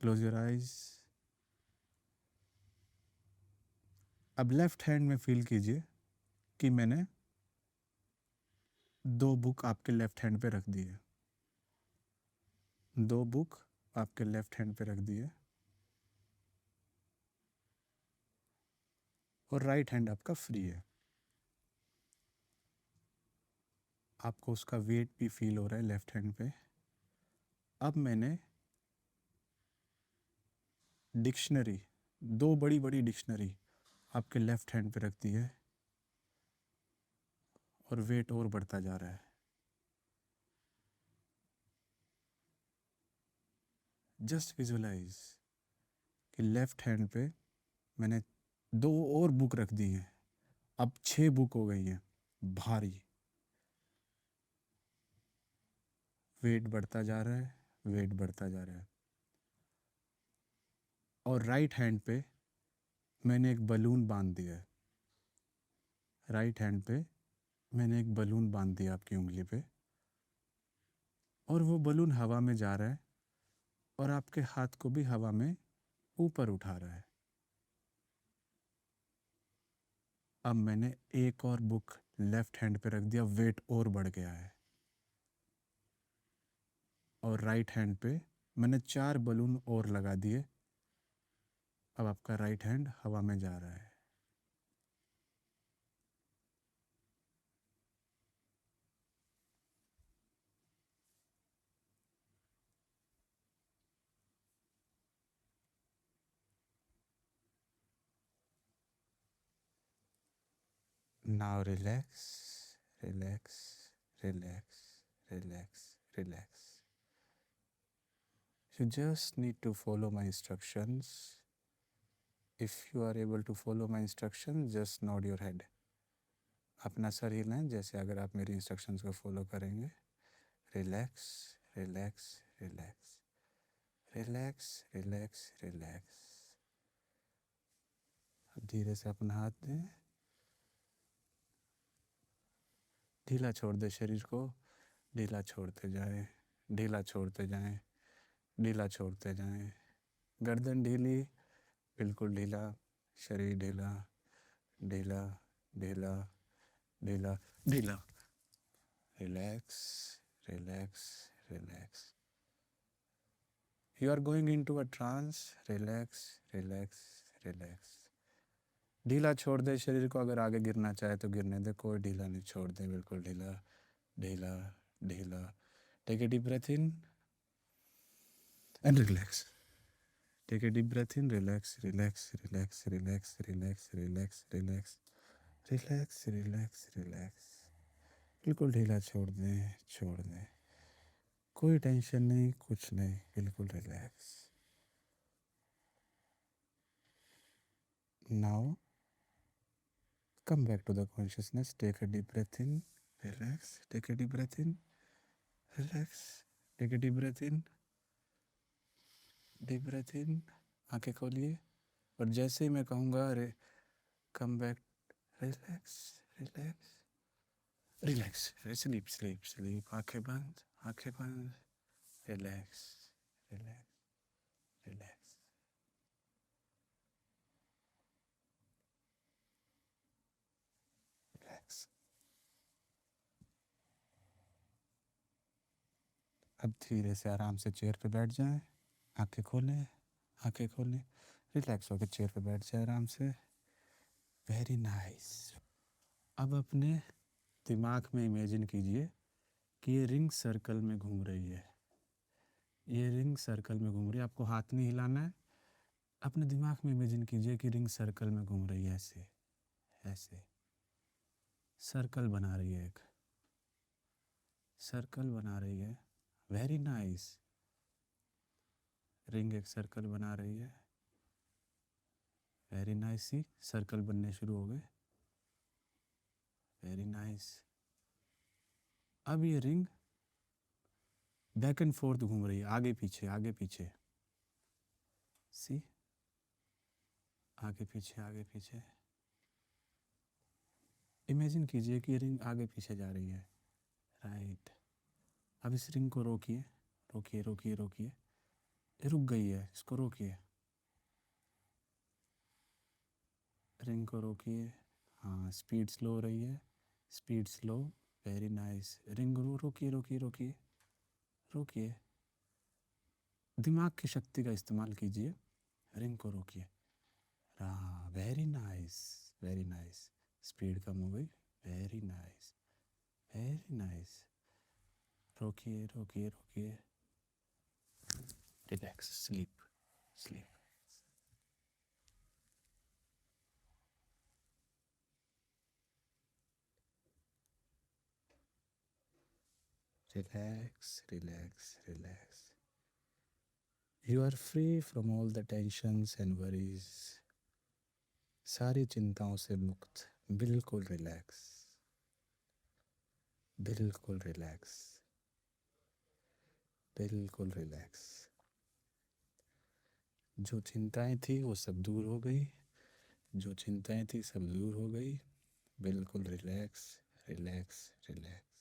क्लोज योर आइज। अब लेफ्ट हैंड में फील कीजिए कि मैंने 2 बुक आपके लेफ्ट हैंड पे रख दी है, 2 बुक आपके लेफ्ट हैंड पे रख दी है, और राइट हैंड आपका फ्री है। आपको उसका वेट भी फील हो रहा है लेफ्ट हैंड पे। अब मैंने डिक्शनरी, 2 बड़ी बड़ी डिक्शनरी आपके लेफ्ट हैंड पे रख दी है, और वेट और बढ़ता जा रहा है। जस्ट विजुलाइज कि लेफ्ट हैंड पे मैंने 2 और बुक रख दी हैं, अब 6 बुक हो गई हैं, भारी। वेट बढ़ता जा रहा है, वेट बढ़ता जा रहा है। और राइट हैंड पे मैंने एक बलून बांध दिया है, राइट हैंड पे मैंने एक बलून बांध दिया आपकी उंगली पे, और वो बलून हवा में जा रहा है और आपके हाथ को भी हवा में ऊपर उठा रहा है। अब मैंने एक और बुक लेफ्ट हैंड पे रख दिया, वेट और बढ़ गया है। और राइट हैंड पे मैंने 4 बलून और लगा दिए। अब आपका राइट हैंड हवा में जा रहा है। Now relax, relax, relax, relax, relax. You just need to follow my instructions. If you are able to follow my instructions, just nod your head. अपना सर हिलाएं जैसे अगर आप मेरी इंस्ट्रक्शंस को फॉलो करेंगे। Relax, relax, relax, relax, relax, relax. अब धीरे से अपना हाथ दें, ढीला छोड़ दे शरीर को, ढीला छोड़ते जाएं, ढीला छोड़ते जाएं, ढीला छोड़ते जाएं। गर्दन ढीली, बिल्कुल ढीला, शरीर ढीला, ढीला, ढीला, ढीला, ढीला। Relax, relax, relax. You are going into a trance. Relax, relax, relax. ढीला छोड़ दे शरीर को, अगर आगे गिरना चाहे तो गिरने दे, कोई ढीला नहीं, छोड़ दे, बिल्कुल ढीला, ढीला, ढीला। Take a deep breath in and relax. Take a deep breath in, relax, relax, relax, relax, relax, relax, relax, relax, relax, relax. बिल्कुल ढीला छोड़ दें, छोड़ दें, कोई टेंशन नहीं, कुछ नहीं, बिल्कुल relax. Now come back to the consciousness. Take a deep breath in, relax. Take a deep breath in, relax. Take a deep breath in, deep breath in. आंखें खोलिए और जैसे ही मैं कहूँगा come back, relax, relax, relax, sleep, sleep, sleep. आंखें बंद, आंखें बंद, रिलैक्स, रिलैक्स, रिलैक्स, रिलैक्स। अब धीरे से आराम से चेयर पे बैठ जाएं, आंखें खोलें, आंखें खोलें, रिलैक्स होकर चेयर पे बैठ जाए आराम से। Very nice. अब अपने दिमाग में इमेजिन कीजिए कि ये रिंग सर्कल में घूम रही है, ये रिंग सर्कल में घूम रही है। आपको हाथ नहीं हिलाना है, अपने दिमाग में इमेजिन कीजिए कि रिंग सर्कल में घूम रही है, ऐसे ऐसे सर्कल बना रही है, एक सर्कल बना रही है। Very nice. रिंग एक सर्कल बना रही है, वेरी नाइस। सी सर्कल बनने शुरू हो गए, वेरी नाइस। अब ये रिंग बैक एंड फोर्थ घूम रही है, आगे पीछे, आगे पीछे। सी आगे पीछे, आगे पीछे। इमेजिन कीजिए कि रिंग आगे पीछे जा रही है, राइट। अब इस रिंग को रोकिए, रोकिए, रोकिए, रोकिए। ये रुक गई है, इसको रोकिए, रिंग को रोकिए। हाँ, स्पीड स्लो हो रही है, speed slow, very nice. Ring रोकिए, रोकिए, रोकिए, रोकिए। दिमाग की शक्ति का इस्तेमाल कीजिए, रिंग को रोकिए। हाँ, very nice, very nice. Speed कम हो गई, वेरी नाइस, वेरी नाइस। रोकिए, रोकिए, रोकिए, relax, sleep, sleep. Relax, relax, relax. You are free from all the tensions and worries. सारी चिंताओं से मुक्त, बिल्कुल रिलैक्स, बिल्कुल रिलैक्स, बिल्कुल रिलैक्स। जो चिंताएं थी वो सब दूर हो गई, जो चिंताएं थी सब दूर हो गई, बिल्कुल रिलैक्स, रिलैक्स, रिलैक्स।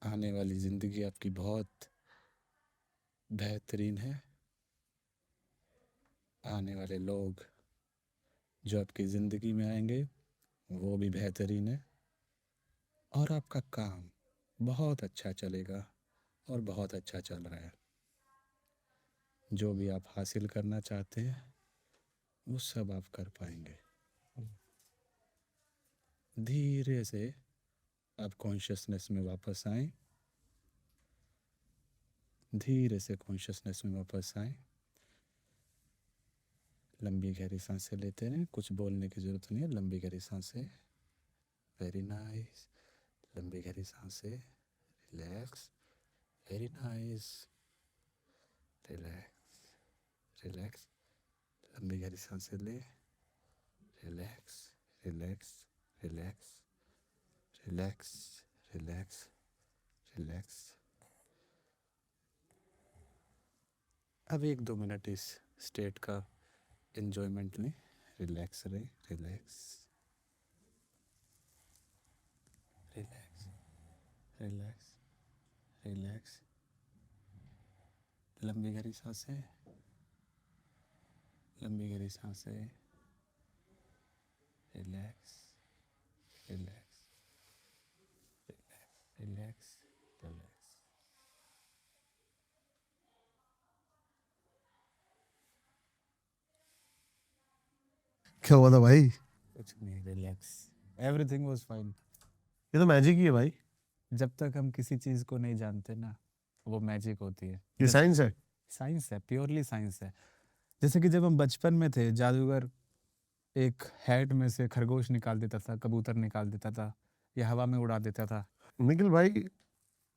आने वाली ज़िंदगी आपकी बहुत बेहतरीन है, आने वाले लोग जो आपकी ज़िंदगी में आएंगे वो भी बेहतरीन है, और आपका काम बहुत अच्छा चलेगा और बहुत अच्छा चल रहा है। जो भी आप हासिल करना चाहते हैं वो सब आप कर पाएंगे। धीरे से आप कॉन्शियसनेस में वापस आएं, धीरे से कॉन्शियसनेस में वापस आएं। लंबी गहरी सांसें लेते रहें, कुछ बोलने की ज़रूरत नहीं है, लंबी गहरी सांसें। Very nice. लंबी गहरी सांसें, relax, very nice, relax, relax. लंबी गहरी सांसें ले, relax, relax, relax, relax, relax, relax. अब 1-2 मिनट इस स्टेट का एन्जॉयमेंट लें, रिलैक्स रहे, रिलैक्स, रिलैक्स, रिलैक्स, रिलैक्स। लंबी गहरी सांसें, लंबी गहरी सांसें, relax, relax, relax, relax, relax. क्या हुआ था भाई? कुछ नहीं, रिलैक्स, एवरीथिंग वाज फाइन। ये तो मैजिक ही है भाई। जब तक हम किसी चीज़ को नहीं जानते ना, वो मैजिक होती है। ये जब साइंस है। साइंस है, प्योरली साइंस है। जैसे कि जब हम बचपन में थे, जादूगर एक हैट में से खरगोश निकाल देता था, कबूतर निकाल देता था, या हवा में उड़ा देता था। निखिल भाई,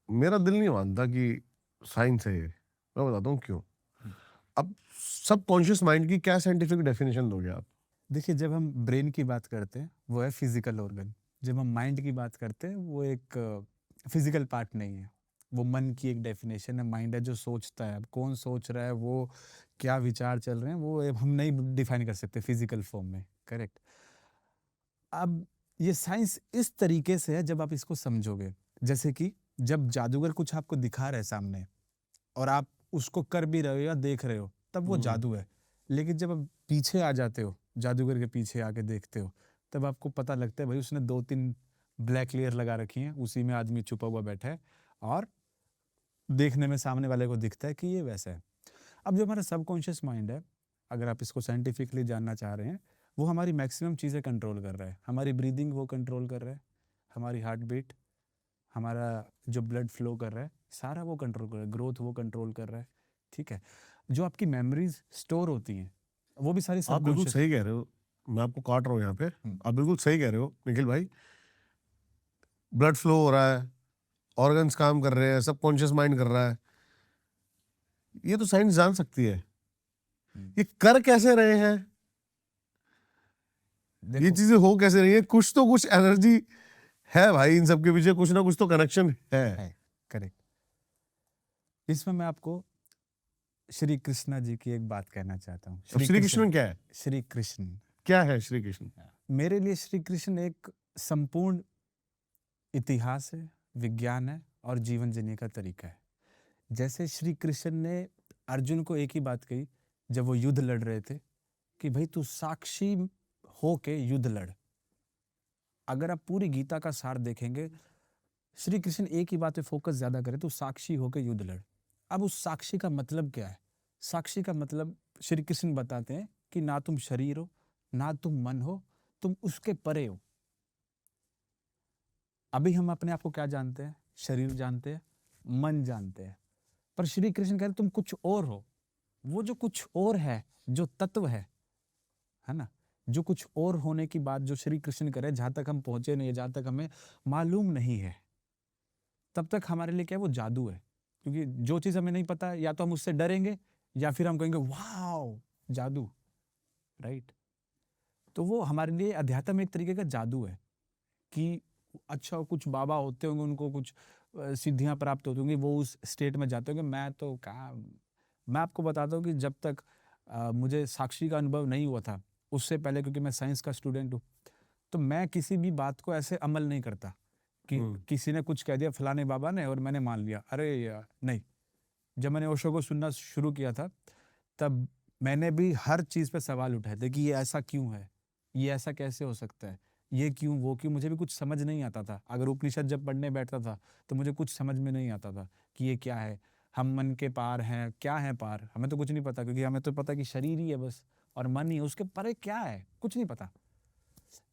मेरा दिल नहीं मानता कि साइंस है ये। मैं बताता हूँ क्यों। अब सबकॉन्शियस माइंड की क्या साइंटिफिक डेफिनेशन दोगे आप? देखिए, जब हम ब्रेन की बात करते हैं वो है फिजिकल ऑर्गन। जब हम माइंड की बात करते हैं वो एक फिजिकल पार्ट नहीं है, वो मन की एक डेफिनेशन है। माइंड है जो सोचता है। अब कौन सोच रहा है, वो क्या विचार चल रहे हैं, वो हम नहीं डिफाइन कर सकते फिजिकल फॉर्म में, करेक्ट। अब ये साइंस इस तरीके से है जब आप इसको समझोगे। जैसे कि जब जादूगर कुछ आपको दिखा रहा है सामने और आप उसको कर भी रहे हो या देख रहे हो, तब वो जादू है। लेकिन जब आप पीछे आ जाते हो, जादूगर के पीछे आके देखते हो, तब आपको पता लगता है भाई उसने 2-3 ब्लैक लेयर लगा रखी हैं, उसी में आदमी छुपा हुआ बैठा है और देखने में सामने वाले को दिखता है कि ये वैसा है। अब जो हमारा सबकॉन्शियस माइंड है, अगर आप इसको साइंटिफिकली जानना चाह रहे हैं, वो हमारी मैक्सिमम चीज़ें कंट्रोल कर रहा है। हमारी ब्रीदिंग वो कंट्रोल कर रहा है, हमारी हार्ट बीट, हमारा जो ब्लड फ्लो कर रहा है, सारा वो कंट्रोल कर रहा है, ग्रोथ वो कंट्रोल कर रहा है, ठीक है। जो आपकी मेमोरीज स्टोर होती हैं, वो भी सारी आप बिल्कुल सबकॉन्शियस। सही कह रहे हो। मैं आपको काट रहा हूँ यहाँ पे। आप बिल्कुल सही कह रहे हो निखिल भाई। ब्लड फ्लो हो रहा है, ऑर्गन्स काम कर रहे हैं, सबकॉन्शियस माइंड कर रहा है। ये तो साइंस जान सकती है। ये कर कैसे रहे हैं, ये देखो, चीजें हो कैसे रही है? कुछ तो कुछ एनर्जी है भाई, इन सब के पीछे कुछ ना कुछ तो कनेक्शन है। करेक्ट। इसमें मैं आपको श्री कृष्णा जी की एक बात कहना चाहता हूँ। अब श्री कृष्ण क्या है? श्री कृष्ण, क्या है श्री कृष्ण? मेरे लिए श्री कृष्ण एक संपूर्ण इतिहास है, विज्ञान है और जीवन जीने का तरीका है। जैसे श्री कृष्ण ने अर्जुन को एक ही बात कही जब वो युद्ध लड़ रहे थे कि भाई तू साक्षी हो के युद्ध लड़। अगर आप पूरी गीता का सार देखेंगे, श्री कृष्ण एक ही बात पे फोकस ज्यादा करे, तो साक्षी होकर युद्ध लड़। अब उस साक्षी का मतलब क्या है? साक्षी का मतलब श्री कृष्ण बताते हैं कि ना तुम शरीर हो, ना तुम मन हो, तुम उसके परे हो। अभी हम अपने आप को क्या जानते हैं? शरीर जानते हैं, मन जानते हैं, पर श्री कृष्ण कह रहे तुम कुछ और हो। वो जो कुछ और है, जो तत्व है ना, जो कुछ और होने की बात जो श्री कृष्ण करे, जहां तक हम पहुंचे नहीं है, जहां तक हमें मालूम नहीं है, तब तक हमारे लिए क्या है? वो जादू है। क्योंकि जो चीज हमें नहीं पता है, या तो हम उससे डरेंगे या फिर हम कहेंगे वाओ जादू, राइट। तो वो हमारे लिए अध्यात्म एक तरीके का जादू है कि अच्छा कुछ बाबा होते होंगे, उनको कुछ सिद्धियां प्राप्त होती होंगी, वो उस स्टेट में जाते होंगे। मैं तो कहाँ, मैं आपको बताता हूँ कि जब तक मुझे साक्षी का अनुभव नहीं हुआ था, उससे पहले, क्योंकि मैं साइंस का स्टूडेंट हूँ, तो मैं किसी भी बात को ऐसे अमल नहीं करता कि किसी ने कुछ कह दिया फलाने बाबा ने और मैंने मान लिया, अरे यार नहीं। जब मैंने ओशो को सुनना शुरू किया था, तब मैंने भी हर चीज़ पे सवाल उठाए थे कि ये ऐसा क्यों है, ये ऐसा कैसे हो सकता है, ये क्यों, वो क्यों, मुझे भी कुछ समझ नहीं आता था। अगर उपनिषद जब पढ़ने बैठता था तो मुझे कुछ समझ में नहीं आता था कि ये क्या है, हम मन के पार हैं, क्या है पार, हमें तो कुछ नहीं पता, क्योंकि हमें तो पता कि शरीर ही है बस और मन ही है, उसके परे क्या है कुछ नहीं पता।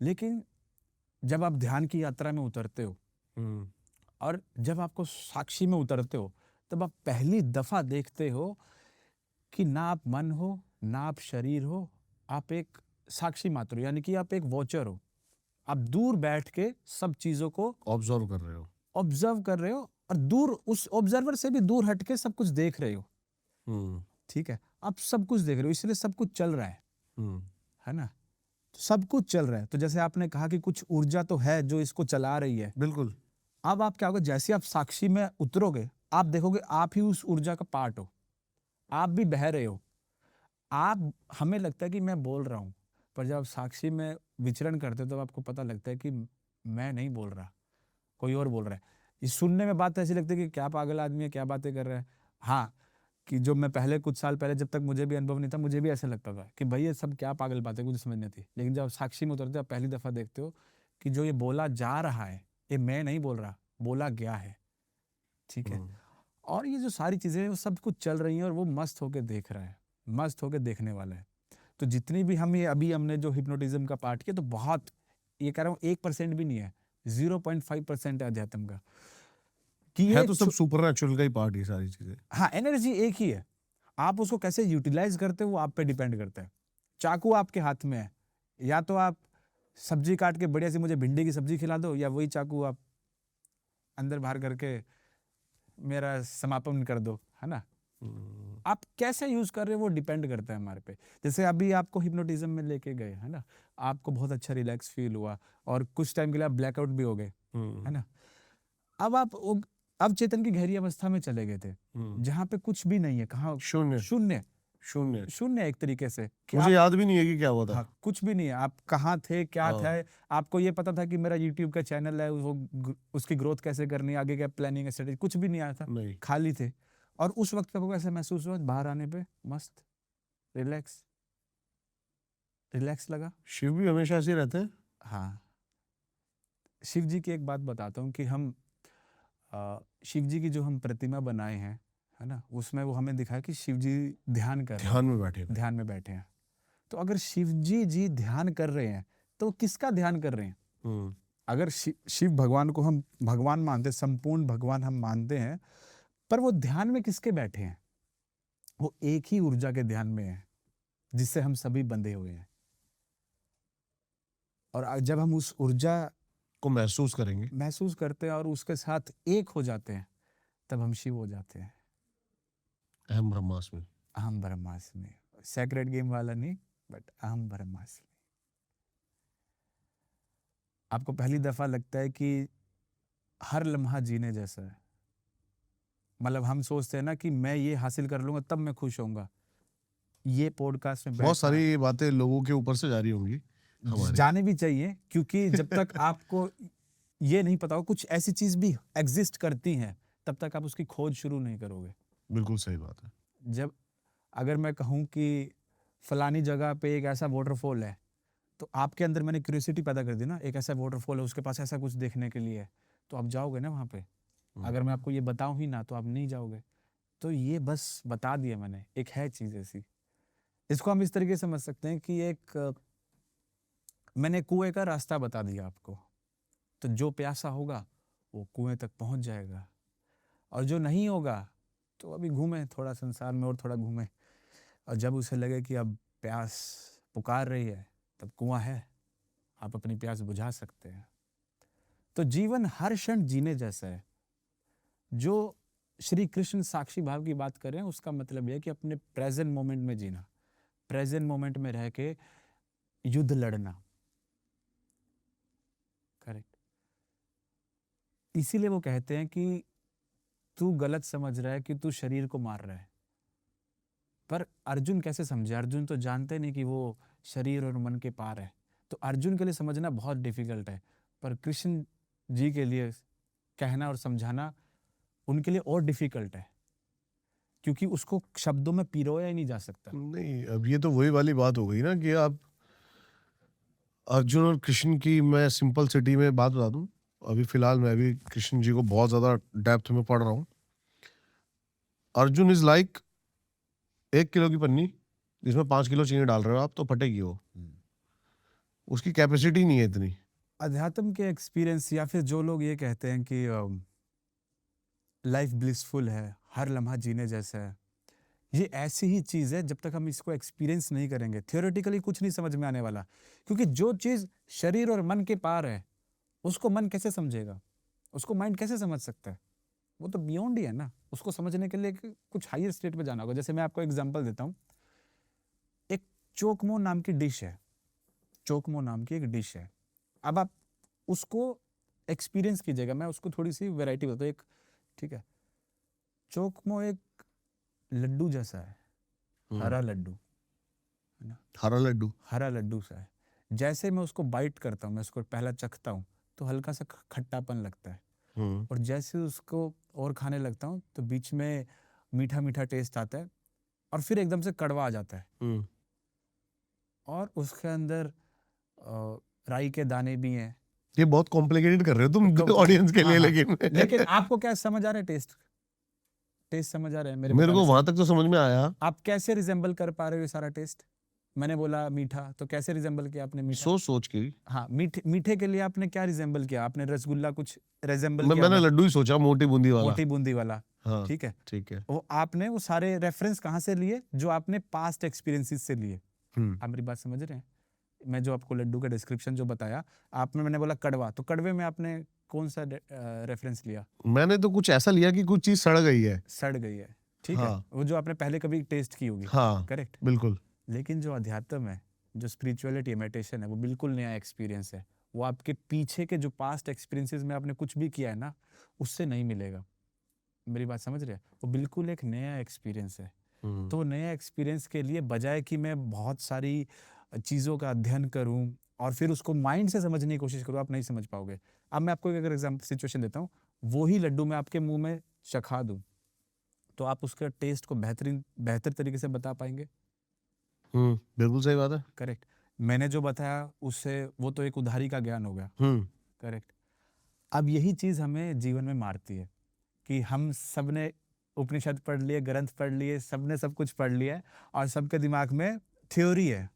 लेकिन जब आप ध्यान की यात्रा में उतरते हो और जब आपको साक्षी में उतरते हो, तब आप पहली दफा देखते हो कि ना आप मन हो, ना आप शरीर हो, आप एक साक्षी मात्र हो, यानी कि आप एक वॉचर हो। आप दूर बैठ के सब चीजों को ऑब्जर्व कर रहे हो। ऑब्जर्व कर रहे हो और दूर उस ऑब्जर्वर से भी दूर हट के सब कुछ देख रहे हो। हम्म ठीक है, आप सब कुछ देख रहे हो, इसलिए सब कुछ चल रहा हम्म है ना? तो सब कुछ चल रहा है। तो जैसे आपने कहा कि कुछ ऊर्जा तो है जो इसको चला रही है। बिल्कुल। अब आप क्या होगा, जैसे आप साक्षी में उतरोगे, आप देखोगे आप ही उस ऊर्जा का पार्ट हो, आप भी बह रहे हो। आप, हमें लगता है कि मैं बोल रहा हूँ, पर जब आप साक्षी में विचरण करते हो तो आपको पता लगता है कि मैं नहीं बोल रहा, कोई और बोल रहा है। ये सुनने में बात ऐसी लगती है कि क्या पागल आदमी है, क्या बातें कर रहा है। हाँ, कि जो मैं पहले कुछ साल पहले, जब तक मुझे भी अनुभव नहीं था, मुझे भी ऐसा लगता था कि भाई ये सब क्या पागल बातें, कुछ समझ नहीं आती। लेकिन जब आप साक्षी में उतरते हो, आप पहली दफा देखते हो कि जो ये बोला जा रहा है, ये मैं नहीं बोल रहा, बोला गया है। ठीक है, और ये जो सारी चीजें हैं वो सब कुछ चल रही हैं और वो मस्त होके देख रहा है, मस्त होके देखने वाला है। तो जितनी भी हम ये अभी हमने जो हिप्नोटिज्म का पार्ट किया, तो बहुत, ये कह रहा हूँ 1% भी नहीं है, 0.5% है अध्यात्म का। कि है ये तो सब सुपरनैचुरल का ही पार्ट, ये सारी चीजें। हाँ, एनर्जी एक ही है, आप उसको कैसे यूटिलाइज करते हो वो आप पे डिपेंड करता है। चाकू आपके हाथ में है, या तो आप सब्जी काट के बढ़िया सी मुझे भिंडी की सब्जी खिला दो, या वही चाकू आप अंदर बाहर करके मेरा समापन कर दो, है ना? आप कैसे यूज कर रहे हो वो डिपेंड करता है हमारे पे। जैसे अभी आपको हिप्नोटिज्म में लेके गए, है ना, आपको बहुत अच्छा रिलैक्स फील हुआ और कुछ टाइम के लिए आप ब्लैकआउट भी हो गए, है ना? अब अब चेतन की गहरी अवस्था में चले गए थे, जहां पे कुछ भी नहीं है, कहाँ शून्य। शून्य, शून्य। शून्य एक तरीके से कि मुझे याद भी नहीं है कि क्या हुआ था। हाँ, कुछ भी नहीं है, आप कहाँ थे, क्या था। आपको ये पता था कि मेरा YouTube का चैनल है, उसकी ग्रोथ कैसे करनी है, आगे क्या प्लानिंग है, स्ट्रेटेजी, कुछ भी नहीं आया था, नहीं। खाली थे। और उस वक्त आपको कैसे महसूस हुआ? बाहर आने पे मस्त रिलैक्स, रिलैक्स लगा। शिव भी हमेशा ऐसे ही रहते हैं। हाँ, शिव जी की एक बात बताता हूँ कि हम शिव जी की जो हम प्रतिमा बनाए हैं, है ना, उसमें वो हमें दिखाया कि शिव जी ध्यान कर रहे हैं, ध्यान में बैठे हुए। ध्यान में बैठे हैं। तो अगर शिव जी ध्यान कर रहे हैं तो वो किसका ध्यान कर रहे हैं? अगर शिव भगवान को हम भगवान मानते, संपूर्ण भगवान हम मानते हैं, पर वो ध्यान में किसके बैठे हैं? वो एक ही ऊर्जा के ध्यान में है जिससे हम सभी बंधे हुए हैं। और जब हम उस ऊर्जा को महसूस करेंगे, महसूस करते हैं और उसके साथ एक हो जाते हैं, तब हम शिव हो जाते हैं। अहम ब्रह्मास्मि। अहम ब्रह्मास्मि, सेक्रेट गेम वाला नहीं, बट अहम ब्रह्मास्मि। आपको पहली दफा लगता है कि हर लम्हा जीने जैसा है। मतलब हम सोचते हैं ना कि मैं ये हासिल कर लूंगा तब मैं खुश होऊंगा। ये पॉडकास्ट में बहुत बैठना सारी बातें लोगों के ऊपर से जारी होंगी हमारे। जाने भी चाहिए, क्योंकि जब तक आपको ये नहीं पता हो कुछ ऐसी चीज भी एग्जिस्ट करती हैं, तब तक आप उसकी खोज शुरू नहीं करोगे। बिल्कुल सही बात है। जब अगर मैं कहूँ कि फलानी जगह पे एक ऐसा वाटरफॉल है, तो आपके अंदर मैंने क्यूरियोसिटी पैदा कर दी ना, एक ऐसा वाटरफॉल है, उसके पास ऐसा कुछ देखने के लिए है, तो आप जाओगे ना वहाँ पे। अगर मैं आपको ये बताऊं ही ना तो आप नहीं जाओगे। तो ये बस बता दिया मैंने, एक है चीज ऐसी। इसको हम इस तरीके से समझ सकते हैं कि मैंने कुएं का रास्ता बता दिया आपको, तो जो प्यासा होगा वो कुएं तक पहुंच जाएगा, और जो नहीं होगा तो अभी घूमे थोड़ा संसार में और थोड़ा घूमे, और जब उसे लगे कि अब प्यास पुकार रही है, तब कुआं है, आप अपनी प्यास बुझा सकते हैं। तो जीवन हर क्षण जीने जैसा है। जो श्री कृष्ण साक्षी भाव की बात कर रहे हैं, उसका मतलब यह है कि अपने प्रेजेंट मोमेंट में जीना, प्रेजेंट मोमेंट में रह के युद्ध लड़ना। करेक्ट। इसीलिए वो कहते हैं कि तू गलत समझ रहा है कि तू शरीर को मार रहा है। पर अर्जुन कैसे समझे? अर्जुन तो जानते नहीं कि वो शरीर और मन के पार है। तो अर्जुन के लिए समझना बहुत डिफिकल्ट है, पर कृष्ण जी के लिए कहना और समझाना उनके लिए और डिफिकल्ट है। क्योंकि उसको शब्दों में पिरोया ही नहीं जा सकता। नहीं, अब ये तो वही वाली बात हो गई ना कि आप अर्जुन और कृष्ण की मैं सिंपल सिटी में बात बता दूं। अभी फिलहाल मैं भी कृष्ण जी को बहुत ज्यादा डेप्थ में पढ़ रहा हूँ। अर्जुन इज लाइक 1 किलो की पन्नी जिसमें 5 किलो चीनी डाल रहे हो आप तो फटेगी वो। उसकी कैपेसिटी नहीं है इतनी। अध्यात्म के एक्सपीरियंस या फिर जो लोग ये कहते हैं कि लाइफ ब्लिसफुल है, हर लम्हा जीने जैसा है, ये ऐसी ही चीज़ है जब तक हम इसको एक्सपीरियंस नहीं करेंगे थियोरेटिकली कुछ नहीं समझ में आने वाला। क्योंकि जो चीज़ शरीर और मन के पार है उसको मन कैसे समझेगा, उसको माइंड कैसे समझ सकता है? वो तो बियॉन्ड ही है ना। उसको समझने के लिए कुछ हायर स्टेट पे जाना होगा। जैसे मैं आपको एग्जांपल देता हूँ, एक चोकमो नाम की डिश है, चोकमो नाम की एक डिश है। अब आप उसको एक्सपीरियंस कीजिएगा, मैं उसको थोड़ी सी वैरायटी बताता हूँ। एक ठीक है, चोकमो एक लड्डू जैसा है, हरा लड्डू है ना, हरा लड्डू सा है। जैसे मैं उसको बाइट करता हूँ, मैं उसको पहला चखता हूँ तो हल्का सा खट्टापन लगता है, और जैसे उसको और खाने लगता हूँ तो बीच में मीठा मीठा टेस्ट आता है और फिर एकदम से कड़वा आ जाता है। और उसके अंदर राई के दाने भी हैं। ये बहुत कॉम्प्लिकेटेड कर रहे हो तुम ऑडियंस के लिए। हाँ, लेकिन लेकिन आपको क्या समझ आ रहा है? टेस्ट समझ आ रहा है? मेरे को वहां तक तो समझ में आया। आप कैसे रिजेंबल कर पा रहे हो ये सारा टेस्ट? मैंने बोला मीठा, तो कैसे रिजेंबल किया आपने मीठा? सोच के। हाँ, मीठे के लिए आपने क्या रिजेंबल किया? आपने रसगुल्ला कुछ रिजेंबल किया? मैंने लड्डू ही सोचा, मोटी बूंदी वाला। हाँ, ठीक है। ठीक है। वो आपने वो सारे रेफरेंस कहाँ से लिए? जो आपने पास्ट एक्सपीरियंसेस से लिए। आप मेरी बात समझ रहे हैं? मैं जो आपको लड्डू का डिस्क्रिप्शन जो बताया, मैंने बोला कड़वा, तो कड़वे में आपने कौन सा रेफरेंस लिया? मैंने तो कुछ ऐसा लिया कि कुछ चीज सड़ गई है। ठीक है, वो जो आपने पहले कभी टेस्ट की होगी। हाँ, करेक्ट, बिल्कुल। लेकिन जो अध्यात्म है, जो स्पिरिचुअलिटी मेडिटेशन है, वो बिल्कुल नया एक्सपीरियंस है। वो आपके पीछे के जो पास्ट एक्सपीरियंसेस में आपने कुछ भी किया है ना, उससे नहीं मिलेगा। मेरी बात समझ रहे हैं? वो बिल्कुल एक नया एक्सपीरियंस है। तो नया एक्सपीरियंस के लिए बजाय कि मैं बहुत सारी चीज़ों का अध्ययन करूं और फिर उसको माइंड से समझने की कोशिश करूं, आप नहीं समझ पाओगे। अब मैं आपको एक अगर एग्जाम्पल सिचुएशन देता हूँ, वही लड्डू मैं आपके मुंह में चखा दूं तो आप उसके टेस्ट को बेहतर तरीके से बता पाएंगे? बिल्कुल सही बात है। करेक्ट। मैंने जो बताया उससे वो तो एक उधारी का ज्ञान हो गया। करेक्ट। अब यही चीज़ हमें जीवन में मारती है कि हम सब ने उपनिषद पढ़ लिए, ग्रंथ पढ़ लिए, सबने सब कुछ पढ़ लिया है और सबके दिमाग में थ्योरी है।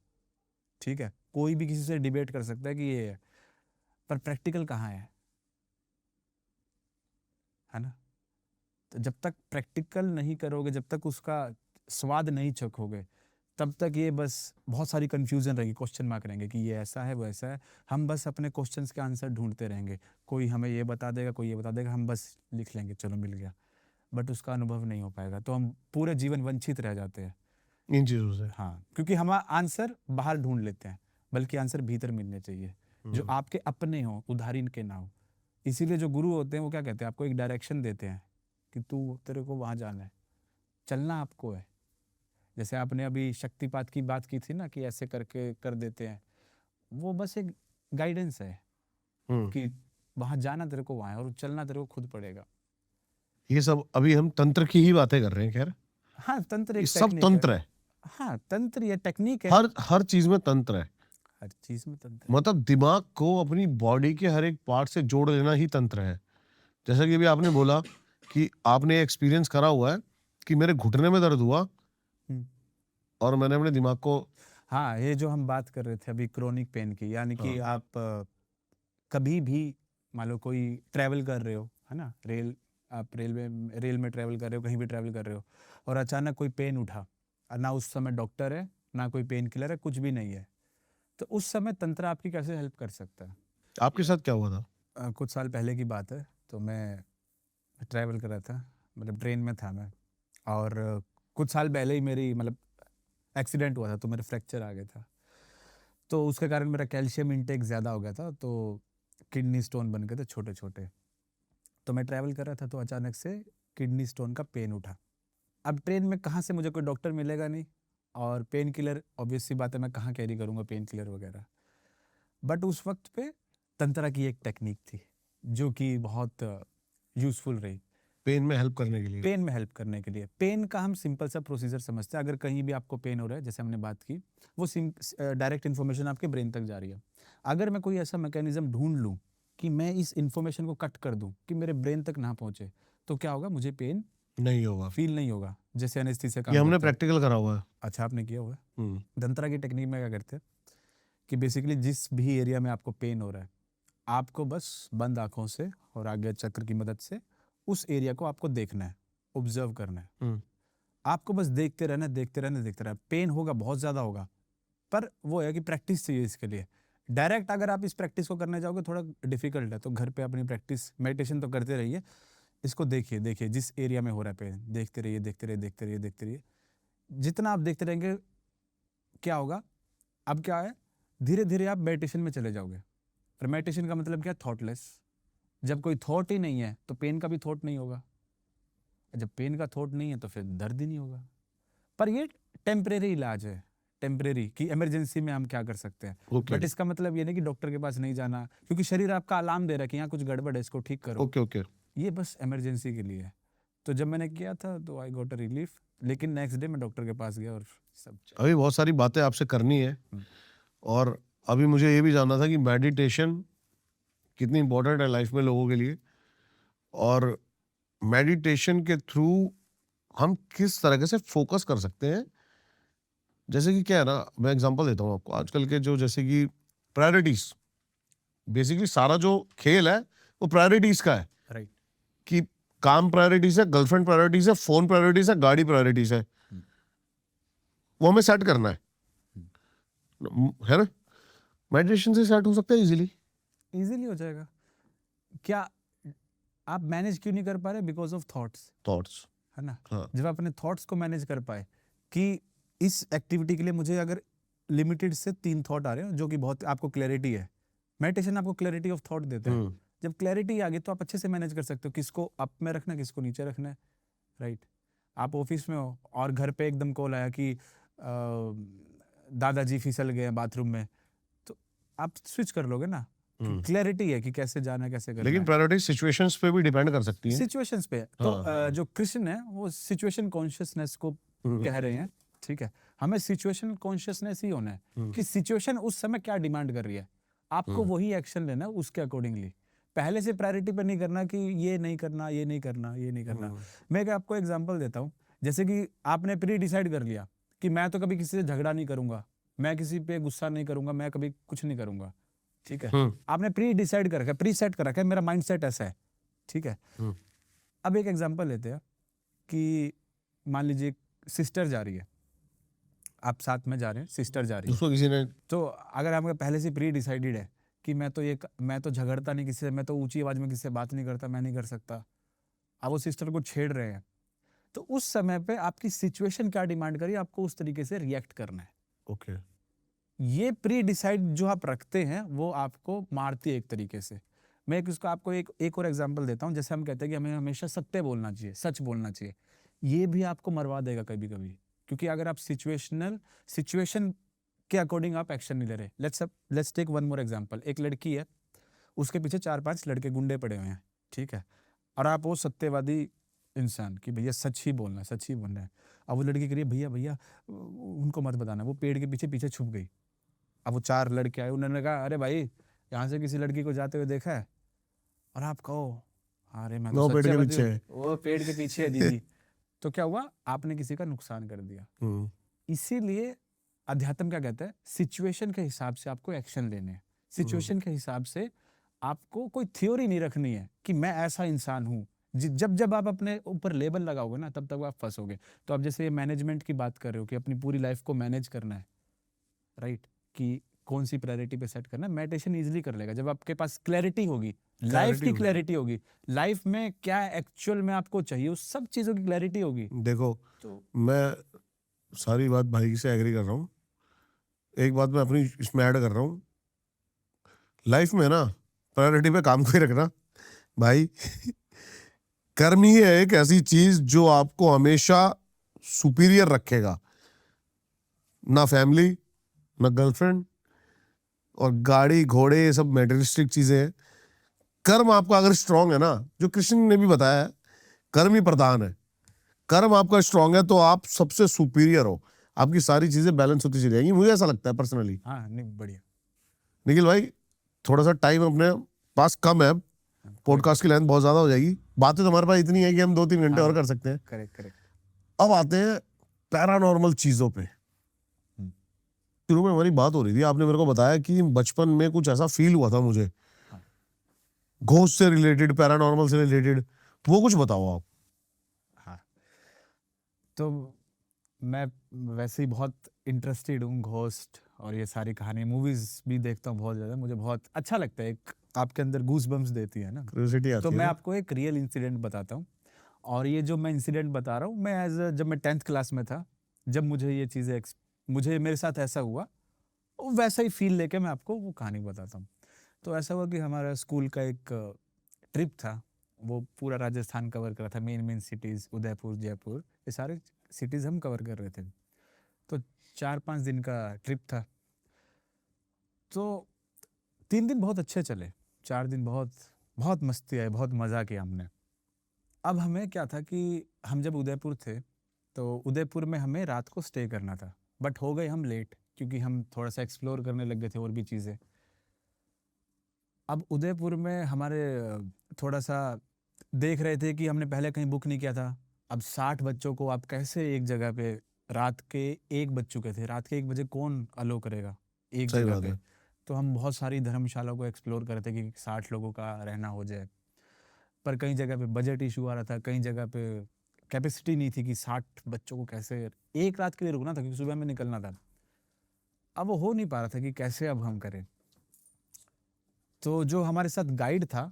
ठीक है, कोई भी किसी से डिबेट कर सकता है कि ये है, पर प्रैक्टिकल कहाँ है ना? तो जब तक प्रैक्टिकल नहीं करोगे, जब तक उसका स्वाद नहीं चखोगे, तब तक ये बस बहुत सारी कंफ्यूजन रहेगी, क्वेश्चन मार्क रहेंगे कि ये ऐसा है वो ऐसा है। हम बस अपने क्वेश्चंस के आंसर ढूंढते रहेंगे, कोई हमें ये बता देगा, कोई ये बता देगा, हम बस लिख लेंगे चलो मिल गया, बट उसका अनुभव नहीं हो पाएगा। तो हम पूरे जीवन वंचित रह जाते हैं इन चीजों से। हाँ, क्योंकि हम आंसर बाहर ढूंढ लेते हैं, बल्कि आंसर भीतर मिलने चाहिए, जो आपके अपने हो, उधारी के ना हो। इसीलिए जो गुरु होते हैं वो क्या कहते हैं? आपको एक डायरेक्शन देते हैं कि तेरे को वहाँ जाना है, चलना आपको है। जैसे आपने अभी शक्तिपात की बात की थी ना कि ऐसे करके कर देते हैं, वो बस एक गाइडेंस है कि वहाँ जाना तेरे को वहाँ है और चलना तेरे को खुद पड़ेगा। ये सब अभी हम तंत्र की ही बातें कर रहे हैं। खैर हाँ, तंत्र एक सब तंत्र है। हाँ, तंत्र ये टेक्निक है। हर चीज में तंत्र है। हर चीज में तंत्र है। मतलब दिमाग को अपनी बॉडी के हर एक पार्ट से जोड़ लेना ही तंत्र है। जैसा कि अभी आपने बोला कि आपने एक्सपीरियंस करा हुआ है कि मेरे घुटने में दर्द हुआ और मैंने अपने दिमाग को। हाँ, ये जो हम बात कर रहे थे अभी क्रोनिक पेन की, यानी कि आप कभी भी मान लो कोई ट्रैवल कर रहे हो, है ना, आप रेल में ट्रैवल कर रहे हो, कहीं भी ट्रैवल कर रहे हो और अचानक कोई पेन उठा और ना उस समय डॉक्टर है, ना कोई पेन किलर है, कुछ भी नहीं है, तो उस समय तंत्र आपकी कैसे हेल्प कर सकता है? आपके साथ क्या हुआ था? कुछ साल पहले की बात है। तो मैं ट्रैवल कर रहा था, मतलब ट्रेन में था मैं, और कुछ साल पहले ही मेरी मतलब एक्सीडेंट हुआ था, तो मेरा फ्रैक्चर आ गया था। तो उसके कारण मेरा कैल्शियम इंटेक ज़्यादा हो गया था, तो किडनी स्टोन बन गए थे छोटे छोटे। तो मैं ट्रैवल कर रहा था तो अचानक से किडनी स्टोन का पेन उठा। अब ट्रेन में कहाँ से मुझे कोई डॉक्टर मिलेगा नहीं, और पेन किलर ऑब्वियस सी बात है, मैं कहाँ कैरी करूँगा पेन किलर वगैरह। बट उस वक्त पे तंत्रा की एक टेक्निक थी जो कि बहुत यूज़फुल रही। पेन में हेल्प करने के लिए। पेन में हेल्प करने के लिए। पेन का हम सिंपल सा प्रोसीजर समझते हैं। अगर कहीं भी आपको पेन हो रहा है, जैसे हमने बात की, वो डायरेक्ट इन्फॉर्मेशन आपके ब्रेन तक जा रही है। अगर मैं कोई ऐसा मैकेनिज्म ढूंढ लूँ कि मैं इस इन्फॉर्मेशन को कट कर दूं कि मेरे ब्रेन तक ना पहुंचे, तो क्या होगा, मुझे पेन नहीं होगा। फील नहीं होगा, जैसे एनेस्थीसिया काम ये हमने करता है। प्रैक्टिकल करा हुआ है। अच्छा, आपने किया हुआ है। हम्म, दंतरा की टेक्निक में क्या करते हैं कि बेसिकली जिस भी एरिया में आपको पेन हो रहा है, आपको बस बंद आंखों से और आज्ञा चक्र की मदद से उस एरिया को आपको देखना है, ऑब्जर्व करना है। हम्म, आपको बस देखते रहना, देखते रहना, देखते रहना। पेन होगा, बहुत ज़्यादा होगा, पर वो है कि प्रैक्टिस चाहिए इसके लिए। डायरेक्ट अगर आप इस प्रैक्टिस को करने जाओगे, थोड़ा डिफिकल्ट है, तो घर पे अपनी प्रैक्टिस, मेडिटेशन तो करते रहिए। इसको देखिए, देखिए जिस एरिया में हो रहा है पेन, देखते रहिए, देखते रहिए, देखते रहिए, देखते रहिए। जितना आप देखते रहेंगे, क्या होगा, अब क्या है, धीरे धीरे आप मेडिटेशन में चले जाओगे। और मेडिटेशन का मतलब क्या है, थॉटलेस। जब कोई थॉट ही नहीं है तो पेन का भी थॉट नहीं होगा। जब पेन का थॉट नहीं है तो फिर दर्द ही नहीं होगा। पर ये टेम्परेरी इलाज है, टेम्परेरी, कि इमरजेंसी में हम क्या कर सकते हैं। ओके बट इसका मतलब ये नहीं कि डॉक्टर के पास नहीं जाना, क्योंकि शरीर आपका अलार्म दे रहा है कि यहाँ कुछ गड़बड़ है, इसको ठीक करो। Okay okay. ये बस इमरजेंसी के लिए है। तो जब मैंने किया था तो आई गॉट अ रिलीफ, लेकिन नेक्स्ट डे मैं डॉक्टर के पास गया और सब। अभी बहुत सारी बातें आपसे करनी है, और अभी मुझे ये भी जानना था कि मेडिटेशन कितनी इंपॉर्टेंट है लाइफ में लोगों के लिए, और मेडिटेशन के थ्रू हम किस तरह से फोकस कर सकते हैं। जैसे कि क्या है ना, मैं एग्जांपल देता हूँ आपको। आजकल के जो जैसे कि प्रायोरिटीज, बेसिकली सारा जो खेल है वो प्रायोरिटीज का है, राइट। कि काम प्रायोरिटीज है, गर्लफ्रेंड प्रायोरिटीज है, फोन प्रायोरिटीज है, गाड़ी प्रायोरिटीज है, वो हमें सेट करना है ना। मेडिटेशन से सेट हो सकता है इजीली। इजीली हो जाएगा। क्या आप मैनेज क्यों नहीं कर पा रहे? बिकॉज ऑफ थॉट्स, थॉट्स, है ना। हाँ। जब आप अपने थॉट्स को मैनेज कर पाए कि इस एक्टिविटी के लिए मुझे अगर लिमिटेड से 3 थॉट आ रहे हैं, जो कि बहुत आपको क्लैरिटी है, मेडिटेशन आपको क्लैरिटी ऑफ थॉट देता है। जब क्लैरिटी आ गई तो आप अच्छे से मैनेज कर सकते हो, किसको अप में रखना है, किसको नीचे रखना है, राइट। आप ऑफिस में हो और घर पे एकदम कॉल आया कि दादाजी फिसल गए हैं बाथरूम में, तो आप स्विच कर लोगे ना। क्लैरिटी है कि कैसे जाना है, कैसे करना लेकिन है। प्रायोरिटी सिचुएशंस पे भी डिपेंड कर सकती है। सिचुएशंस पे। तो जो कृष्ण है वो सिचुएशन कॉन्शियसनेस को कह रहे हैं, ठीक है। हमें सिचुएशन कॉन्शियसनेस ही होना है कि सिचुएशन उस समय क्या डिमांड कर रही है, आपको वही एक्शन लेना है उसके अकॉर्डिंगली। पहले से प्रायोरिटी पर नहीं करना कि ये नहीं करना, ये नहीं करना, ये नहीं करना। मैं एक आपको एग्जांपल देता हूँ। जैसे कि आपने प्री डिसाइड कर लिया कि मैं तो कभी किसी से झगड़ा नहीं करूंगा, मैं किसी पे गुस्सा नहीं करूंगा, मैं कभी कुछ नहीं करूंगा, ठीक है। आपने प्री डिसाइड कर रखा है, प्री सेट कर रखा है, मेरा माइंड सेट ऐसा है, ठीक है। अब एक एग्जांपल लेते हैं कि मान लीजिए सिस्टर जा रही है, आप साथ में जा रहे हैं, सिस्टर जा रही है, उसको किसी ने, तो अगर आपका पहले से प्री डिसाइडेड है कि मैं तो झगड़ता नहीं किसी से, मैं तो ऊंची आवाज में किसी से बात नहीं करता, मैं नहीं कर सकता, अब वो सिस्टर को छेड़ रहे हैं, तो उस समय पे आपकी सिचुएशन क्या डिमांड करी, आपको उस तरीके से रिएक्ट करना है। ओके, ये प्री डिसाइड जो आप रखते हैं वो आपको मारती है एक तरीके से। मैं इसको आपको एक और एग्जांपल देता हूँ। जैसे हम कहते हैं कि हमें हमेशा सत्य बोलना चाहिए, सच बोलना चाहिए, ये भी आपको मरवा देगा कभी कभी, क्योंकि अगर आप सिचुएशन के अकॉर्डिंग आप एक्शन नहीं ले रहे। Let's take one more example. एक लड़की है, उसके पीछे 4-5 लड़के गुंडे पड़े हुए हैं, ठीक है, और आप वो सत्यवादी इंसान कि भैया सच ही बोलना है, सच ही बोलना है। अब वो लड़की कह रही है भैया भैया उनको मत बताना, वो पेड़ के पीछे छुप गई। अब वो 4 लड़के आए, उन्होंने कहा अरे भाई यहाँ से किसी लड़की को जाते हुए देखा है, और आप कहो अरे मैं तो पेड़ के सच्चाई पीछे है। वो पेड़ के पीछे है दीदी। तो क्या हुआ, आपने किसी का नुकसान कर दिया। इसीलिए अध्यात्म क्या कहता है, सिचुएशन के हिसाब से आपको एक्शन लेने हैं। सिचुएशन के हिसाब से आपको कोई थ्योरी नहीं रखनी है कि मैं ऐसा इंसान हूँ। जब आप अपने ऊपर लेबल लगाओगे ना, तब तक आप फंसोगे। तो आप जैसे मैनेजमेंट की बात कर रहे हो कि अपनी पूरी लाइफ को मैनेज करना है, राइट, कि कौन सी प्रायोरिटी पे सेट करना है, मेडिटेशन इजीली कर लेगा। जब आपके पास क्लैरिटी होगी, लाइफ की क्लैरिटी होगी, लाइफ में क्या एक्चुअल में आपको चाहिए, उस सब चीजों की क्लैरिटी होगी। देखो, तो मैं सारी बात भाई से एग्री कर रहा हूँ। एक बात मैं अपनी इसमें ऐड कर रहा हूँ, लाइफ में ना प्रायोरिटी पे काम को ही रखना भाई। कर्म ही है एक ऐसी चीज जो आपको हमेशा सुपीरियर रखेगा, ना फैमिली, ना गर्लफ्रेंड, और गाड़ी घोड़े, ये सब मेटेरियलिस्टिक चीजें हैं। कर्म आपका अगर स्ट्रांग है ना, जो कृष्ण ने भी बताया है कर्म ही प्रधान है। कर्म आपका स्ट्रांग है तो आप सबसे सुपीरियर हो, आपकी सारी चीजें बैलेंस होती चली जाएंगी, मुझे ऐसा लगता है पर्सनली। हाँ नहीं बढ़िया। निखिल भाई थोड़ा सा टाइम अपने पास कम है, पॉडकास्ट की लेंथ बहुत ज्यादा हो जाएगी, बातें तो हमारे पास इतनी है कि हम 2-3 घंटे और कर सकते हैं। Correct correct. अब आते हैं पैरानॉर्मल चीजों पे। शुरू में हमारी बात हो रही थी, आपने मेरे को बताया कि बचपन में कुछ ऐसा फील हुआ था मुझे, घोस्ट से रिलेटेड, पैरानॉर्मल से रिलेटेड, वो कुछ बताओ आप। हाँ तो मैं वैसे ही बहुत इंटरेस्टेड हूँ घोस्ट और ये सारी कहानी, मूवीज भी देखता हूँ बहुत ज़्यादा, मुझे बहुत अच्छा लगता है, एक आपके अंदर गूज बम्स देती है ना। क्यूरियोसिटी आती तो है मैं ना? आपको एक रियल इंसिडेंट बताता हूँ, और ये जो मैं इंसिडेंट बता रहा हूँ, मैं जब मैं 10th क्लास में था, जब मुझे ये चीज़ें मुझे मेरे साथ ऐसा हुआ, वैसा ही फील लेके मैं आपको वो कहानी बताता हूँ। तो ऐसा हुआ कि हमारा स्कूल का एक ट्रिप था, वो पूरा राजस्थान कवर कर रहा था, मेन सिटीज़ उदयपुर जयपुर ये सारे सिटीज़ हम कवर कर रहे थे। तो 4-5 दिन का ट्रिप था। तो 3 दिन बहुत अच्छे चले, 4 दिन बहुत बहुत मस्ती आई, बहुत मज़ा किया हमने। अब हमें क्या था कि हम जब उदयपुर थे तो उदयपुर में हमें रात को स्टे करना था, बट हो गए हम लेट क्योंकि हम थोड़ा सा एक्सप्लोर करने लग गए थे और भी चीज़ें। अब उदयपुर में हमारे थोड़ा सा देख रहे थे कि हमने पहले कहीं बुक नहीं किया था। अब 60 बच्चों को आप कैसे एक जगह पे, रात के 1 बज चुके थे, रात के 1 बजे कौन अलो करेगा एक सही जगह बात पे। है। तो हम बहुत सारी धर्मशालाओं को एक्सप्लोर कर रहे थे कि 60 लोगों का रहना हो जाए, पर कई जगह पे बजट इशू आ रहा था, कई जगह पे कैपेसिटी नहीं थी कि 60 बच्चों को कैसे एक रात के लिए रुकना था क्योंकि सुबह में निकलना था। अब वो हो नहीं पा रहा था कि कैसे अब हम करें। तो जो हमारे साथ गाइड था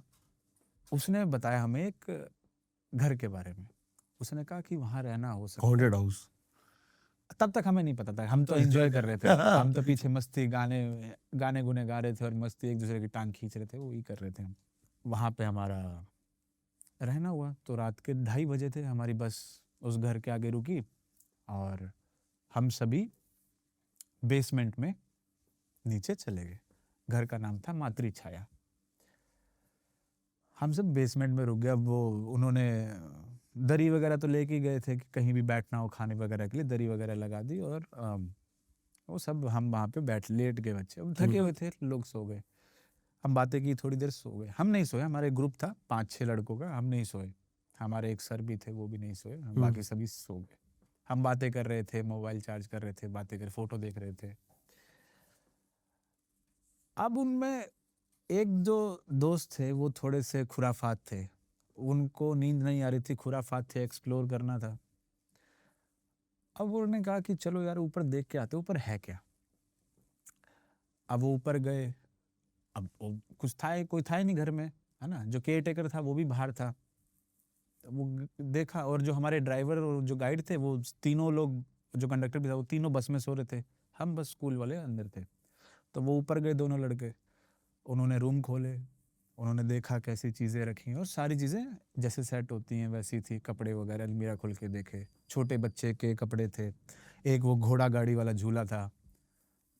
उसने बताया हमें एक घर के बारे में। उसने कहा कि वहाँ रहना हो सकता है। Haunted house. तब तक हमें नहीं पता था, हम तो एंजॉय कर रहे थे। हम तो पीछे मस्ती गाने गाने गुने गा रहे थे और मस्ती एक दूसरे की टांग खींच रहे थे, वो ही कर रहे थे हम। वहाँ पे हमारा रहना हुआ। तो रात के 2:30 बजे थे, हमारी बस उस घर के आगे रुकी और हम सभी बेसमेंट में नीचे चले गए। घर का नाम था मातृ छाया। हम सब बेसमेंट में रुक गए। अब वो उन्होंने दरी वगैरह तो लेके गए थे कि कहीं भी बैठना हो खाने वगैरह के लिए, दरी वगैरह लगा दी और वो सब हम वहाँ पे लेट गए। बच्चे अब थके हुए थे, लोग सो गए। हम बातें की, थोड़ी देर सो गए। हम नहीं सोए, हमारे ग्रुप था 5-6 लड़कों का, हम नहीं सोए। हमारे एक सर भी थे, वो भी नहीं सोए, हम बाकी सभी सो गए। हम बातें कर रहे थे, मोबाइल चार्ज कर रहे थे, बातें कर, फोटो देख रहे थे। अब उनमें एक जो दोस्त थे वो थोड़े से खुराफात थे, उनको नींद नहीं आ रही थी, खुराफात थे, एक्सप्लोर करना था। अब उन्होंने कहा कि चलो यार ऊपर देख के आते, ऊपर है क्या। अब वो ऊपर गए। अब कुछ था, कोई था ही नहीं घर में, है ना। जो केयर टेकर था वो भी बाहर था। तो वो देखा, और जो हमारे ड्राइवर और जो गाइड थे वो तीनों लोग, जो कंडक्टर भी था वो तीनों बस में सो रहे थे, हम बस स्कूल वाले अंदर थे। तो वो ऊपर गए दोनों लड़के, उन्होंने रूम खोले, उन्होंने देखा कैसी चीज़ें रखी हैं और सारी चीज़ें जैसे सेट होती हैं वैसी थी। कपड़े वगैरह अलमीरा खोल के देखे, छोटे बच्चे के कपड़े थे, एक वो घोड़ा गाड़ी वाला झूला था।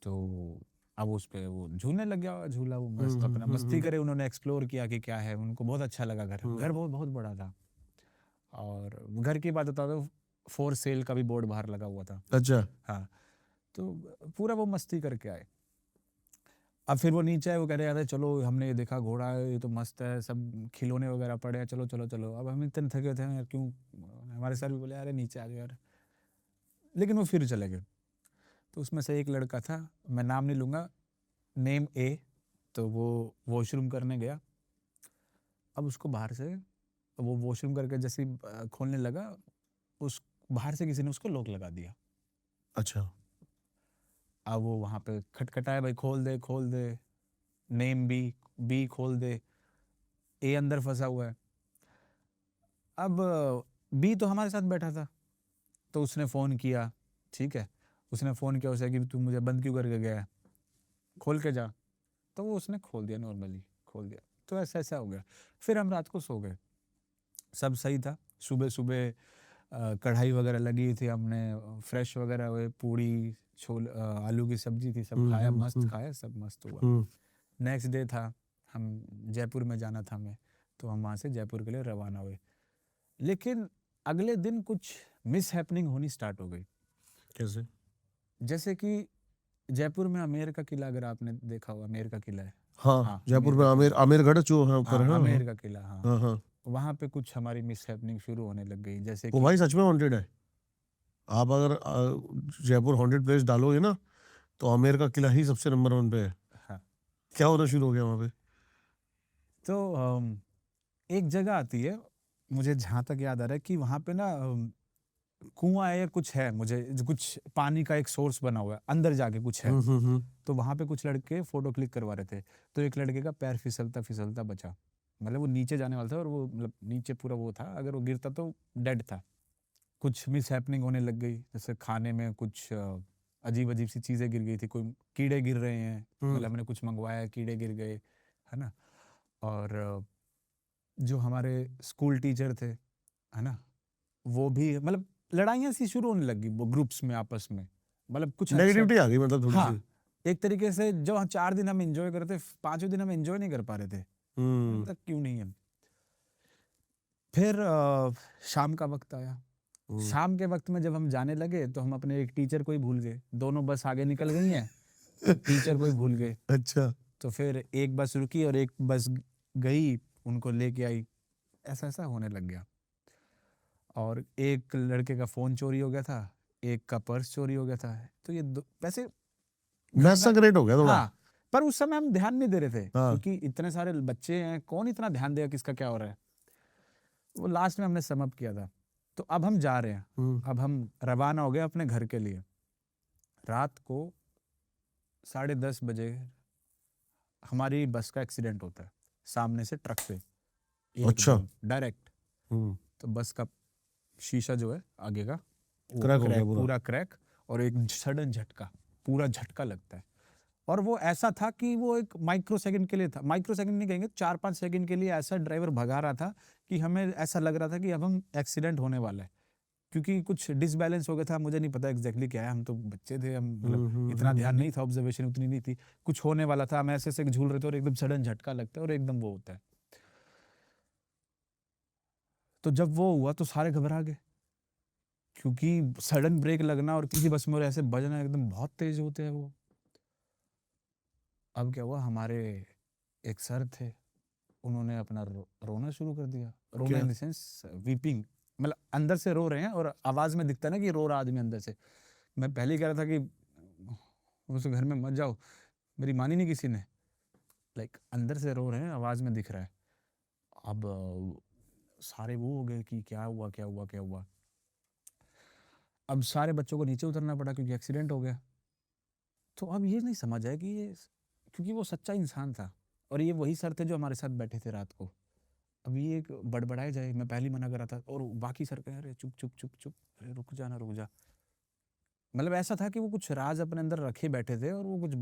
तो अब उस पे वो झूलने लग गया झूला, वो मस्त अपना मस्ती करे। उन्होंने एक्सप्लोर किया कि क्या है, उनको बहुत अच्छा लगा। घर बहुत बहुत बड़ा था। और घर की बात बता दो, फॉर सेल का भी बोर्ड बाहर लगा हुआ था। अच्छा। हाँ, तो पूरा वो मस्ती करके आए। अब फिर वो नीचे आए, वो कह रहे यार चलो, हमने ये देखा घोड़ा है, ये तो मस्त है, सब खिलौने वगैरह पड़े हैं, चलो चलो चलो। अब हम इतने थके थे यार, क्यों, हमारे सर भी बोले अरे नीचे आ जाओ यार, लेकिन वो फिर चले गए। तो उसमें से एक लड़का था, मैं नाम नहीं लूँगा, नेम ए, तो वो वॉशरूम करने गया। अब उसको बाहर से, वो वॉशरूम करके जैसे ही खोलने लगा, उस बाहर से किसी ने उसको लॉक लगा दिया। अच्छा। अब वो वहाँ पे खटखटाया, भाई खोल दे खोल दे, नेम बी खोल दे, ए अंदर फंसा हुआ है। अब बी तो हमारे साथ बैठा था, तो उसने फ़ोन किया, ठीक है, उसने फ़ोन किया उसे कि तू मुझे बंद क्यों करके गया है, खोल के जा। तो वो उसने खोल दिया, नॉर्मली खोल दिया। तो ऐसा ऐसा हो गया। फिर हम रात को सो गए, सब सही था। सुबह सुबह कढ़ाई वगैरह लगी थी, हमने फ्रेश वगैरह हुए, पूड़ी आलू की सब्जी थी, सब खाया, मस्त खाया, सब मस्त हुआ। नेक्स्ट डे था, हम जयपुर में जाना था हमें, तो हम वहाँ से जयपुर के लिए रवाना हुए। लेकिन अगले दिन कुछ मिस हैपनिंग होनी स्टार्ट हो गई। कैसे? जैसे कि जयपुर में आमेर का किला, अगर आपने देखा हो, आमेर का किला है। हाँ, हाँ, जयपुर में आमेर का आमेरगढ़ जो है ऊपर हाँ, है। आमेर का किला, हाँ। हाँ हाँ। वहाँ पे कुछ हमारी मिस हैपनिंग शुरू होने लग गई, जैसे वो कि भाई सच में हॉन्टेड है। आप अगर जयपुर हॉन्टेड प्लेस डालोगे ना तो आमेर का किला ही सबसे नंबर 1 पे है। हाँ, क्या होना शुरू हो गया वहाँ पे? तो एक जगह आती है, मुझे जहाँ तक याद आ रहा है कि वहाँ पे ना कुआं है या कुछ है, मुझे कुछ पानी का एक सोर्स बना हुआ है, अंदर जाके कुछ है। हम्म। तो वहाँ पे कुछ लड़के फोटो क्लिक करवा रहे थे, तो एक लड़के का पैर फिसलता फिसलता बचा। मतलब वो नीचे जाने वाला था और वो मतलब नीचे पूरा वो था, अगर वो गिरता तो डेड था। कुछ मिस हैपनिंग होने लग गई, जैसे खाने में कुछ अजीब अजीब सी चीज़ें गिर गई थी, कोई कीड़े गिर रहे हैं, मतलब हमने कुछ मंगवाया, कीड़े गिर गए, है ना। और जो हमारे स्कूल टीचर थे, है ना, वो भी मतलब लड़ाइयाँ सी शुरू होने लगी वो ग्रुप्स में आपस में, मतलब कुछ अच्छा। नेगेटिविटी आ गई मतलब थोड़ी सी। हाँ, एक तरीके से जो 4 दिन हम एंजॉय करते, 5वें दिन हम एंजॉय नहीं कर पा रहे थे। मतलब क्यों नहीं है। फिर शाम का वक्त आया। शाम के वक्त में जब हम जाने लगे तो हम अपने एक टीचर को ही भूल गए। दोनों बस आगे निकल गई हैं, टीचर को ही भूल गए। अच्छा। तो फिर एक बस रुकी और एक बस गई, उनको लेके आई। ऐसा ऐसा होने लग गया। और एक लड़के का फ़ोन चोरी हो गया था, एक का पर्स चोरी हो गया था। तो ये वैसे मैस सा क्रिएट हो गया थोड़ा। हाँ, पर उस समय हम ध्यान नहीं दे रहे थे, हाँ। क्योंकि इतने सारे बच्चे हैं, कौन इतना ध्यान देगा किसका क्या हो रहा है। वो लास्ट में हमने सम अप किया था। तो अब हम जा रहे हैं, अब हम रवाना हो गए अपने घर के लिए। रात को 10:30 बजे हमारी बस का एक्सीडेंट होता है, सामने से ट्रक से अच्छा। डायरेक्ट। तो बस का शीशा जो है आगे का क्रैक हो गया पूरा। पूरा क्रैक, और एक सडन झटका, पूरा झटका लगता है। और वो ऐसा था कि वो एक माइक्रो सेकंड के लिए था, माइक्रो सेकंड नहीं कहेंगे, 4-5 सेकंड के लिए ऐसा ड्राइवर भगा रहा था कि हमें ऐसा लग रहा था कि अब हम एक्सीडेंट होने वाला है, क्योंकि कुछ डिसबैलेंस हो गया था। मुझे नहीं पता एग्जैक्टली क्या है, हम तो बच्चे थे, हम मतलब इतना ध्यान नहीं था, ऑब्जर्वेशन उतनी नहीं थी। कुछ होने वाला था, हम ऐसे ऐसे झूल रहे थे और एकदम सडन झटका लगता है और एकदम वो होता है। तो जब वो हुआ तो सारे घबरा गए, क्योंकि सडन ब्रेक लगना और किसी बस में और ऐसे बजना एकदम बहुत तेज होते हैं वो। अब क्या हुआ, हमारे एक सर थे, उन्होंने अपना रोना शुरू कर दिया। रोना क्या? इन द सेंस वीपिंग, मतलब अंदर से रो रहे हैं और आवाज में दिखता है ना कि रो रहा आदमी अंदर से। मैं पहले ही कह रहा था कि उस घर में मत जाओ, मेरी मानी नहीं किसी ने। लाइक अंदर से रो रहे हैं, आवाज में दिख रहा है। अब सारे वो हो गए कि क्या हुआ क्या हुआ क्या हुआ। अब सारे बच्चों को नीचे उतरना पड़ा क्योंकि एक्सीडेंट हो गया। तो अब ये नहीं समझ आया कि ये, क्योंकि वो सच्चा इंसान था और ये वही सर थे जो हमारे साथ बैठे थे रात को। अब ये एक बड़बड़ाए जाए, मैं पहले ही मना कर रहा था और बाकी सर कह रहे चुप चुप चुप चुप, अरे रुक जा ना रुक जा। मतलब ऐसा था कि वो कुछ राज अपने अंदर रखे बैठे थे और वो कुछ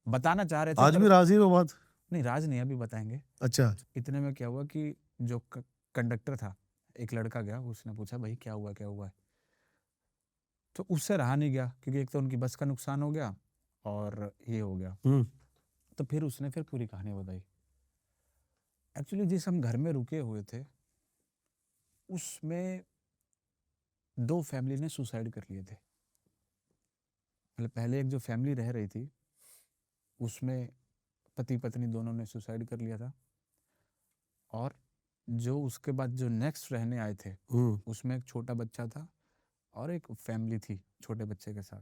बताना चाह रहे थे, आज पर भी राजी हो बात? नहीं, राज नहीं, अभी बताएंगे। अच्छा। इतने में क्या हुआ कि जो कंडक्टर था, एक लड़का गया, उसने पूछा भाई क्या हुआ क्या हुआ है। तो उससे रहा नहीं गया, क्योंकि एक तो उनकी बस का नुकसान हो गया और ये हो गया। तो फिर उसने फिर पूरी कहानी बताई। एक्चुअली जिस हम घर में रुके हुए थे, उसमें 2 फैमिली ने सुसाइड कर लिए थे। मतलब पहले एक जो फैमिली रह रही थी, उसमें पति पत्नी दोनों ने सुसाइड कर लिया था। और जो उसके बाद जो नेक्स्ट रहने आए थे, उसमें एक छोटा बच्चा था और एक फैमिली थी छोटे बच्चे के साथ।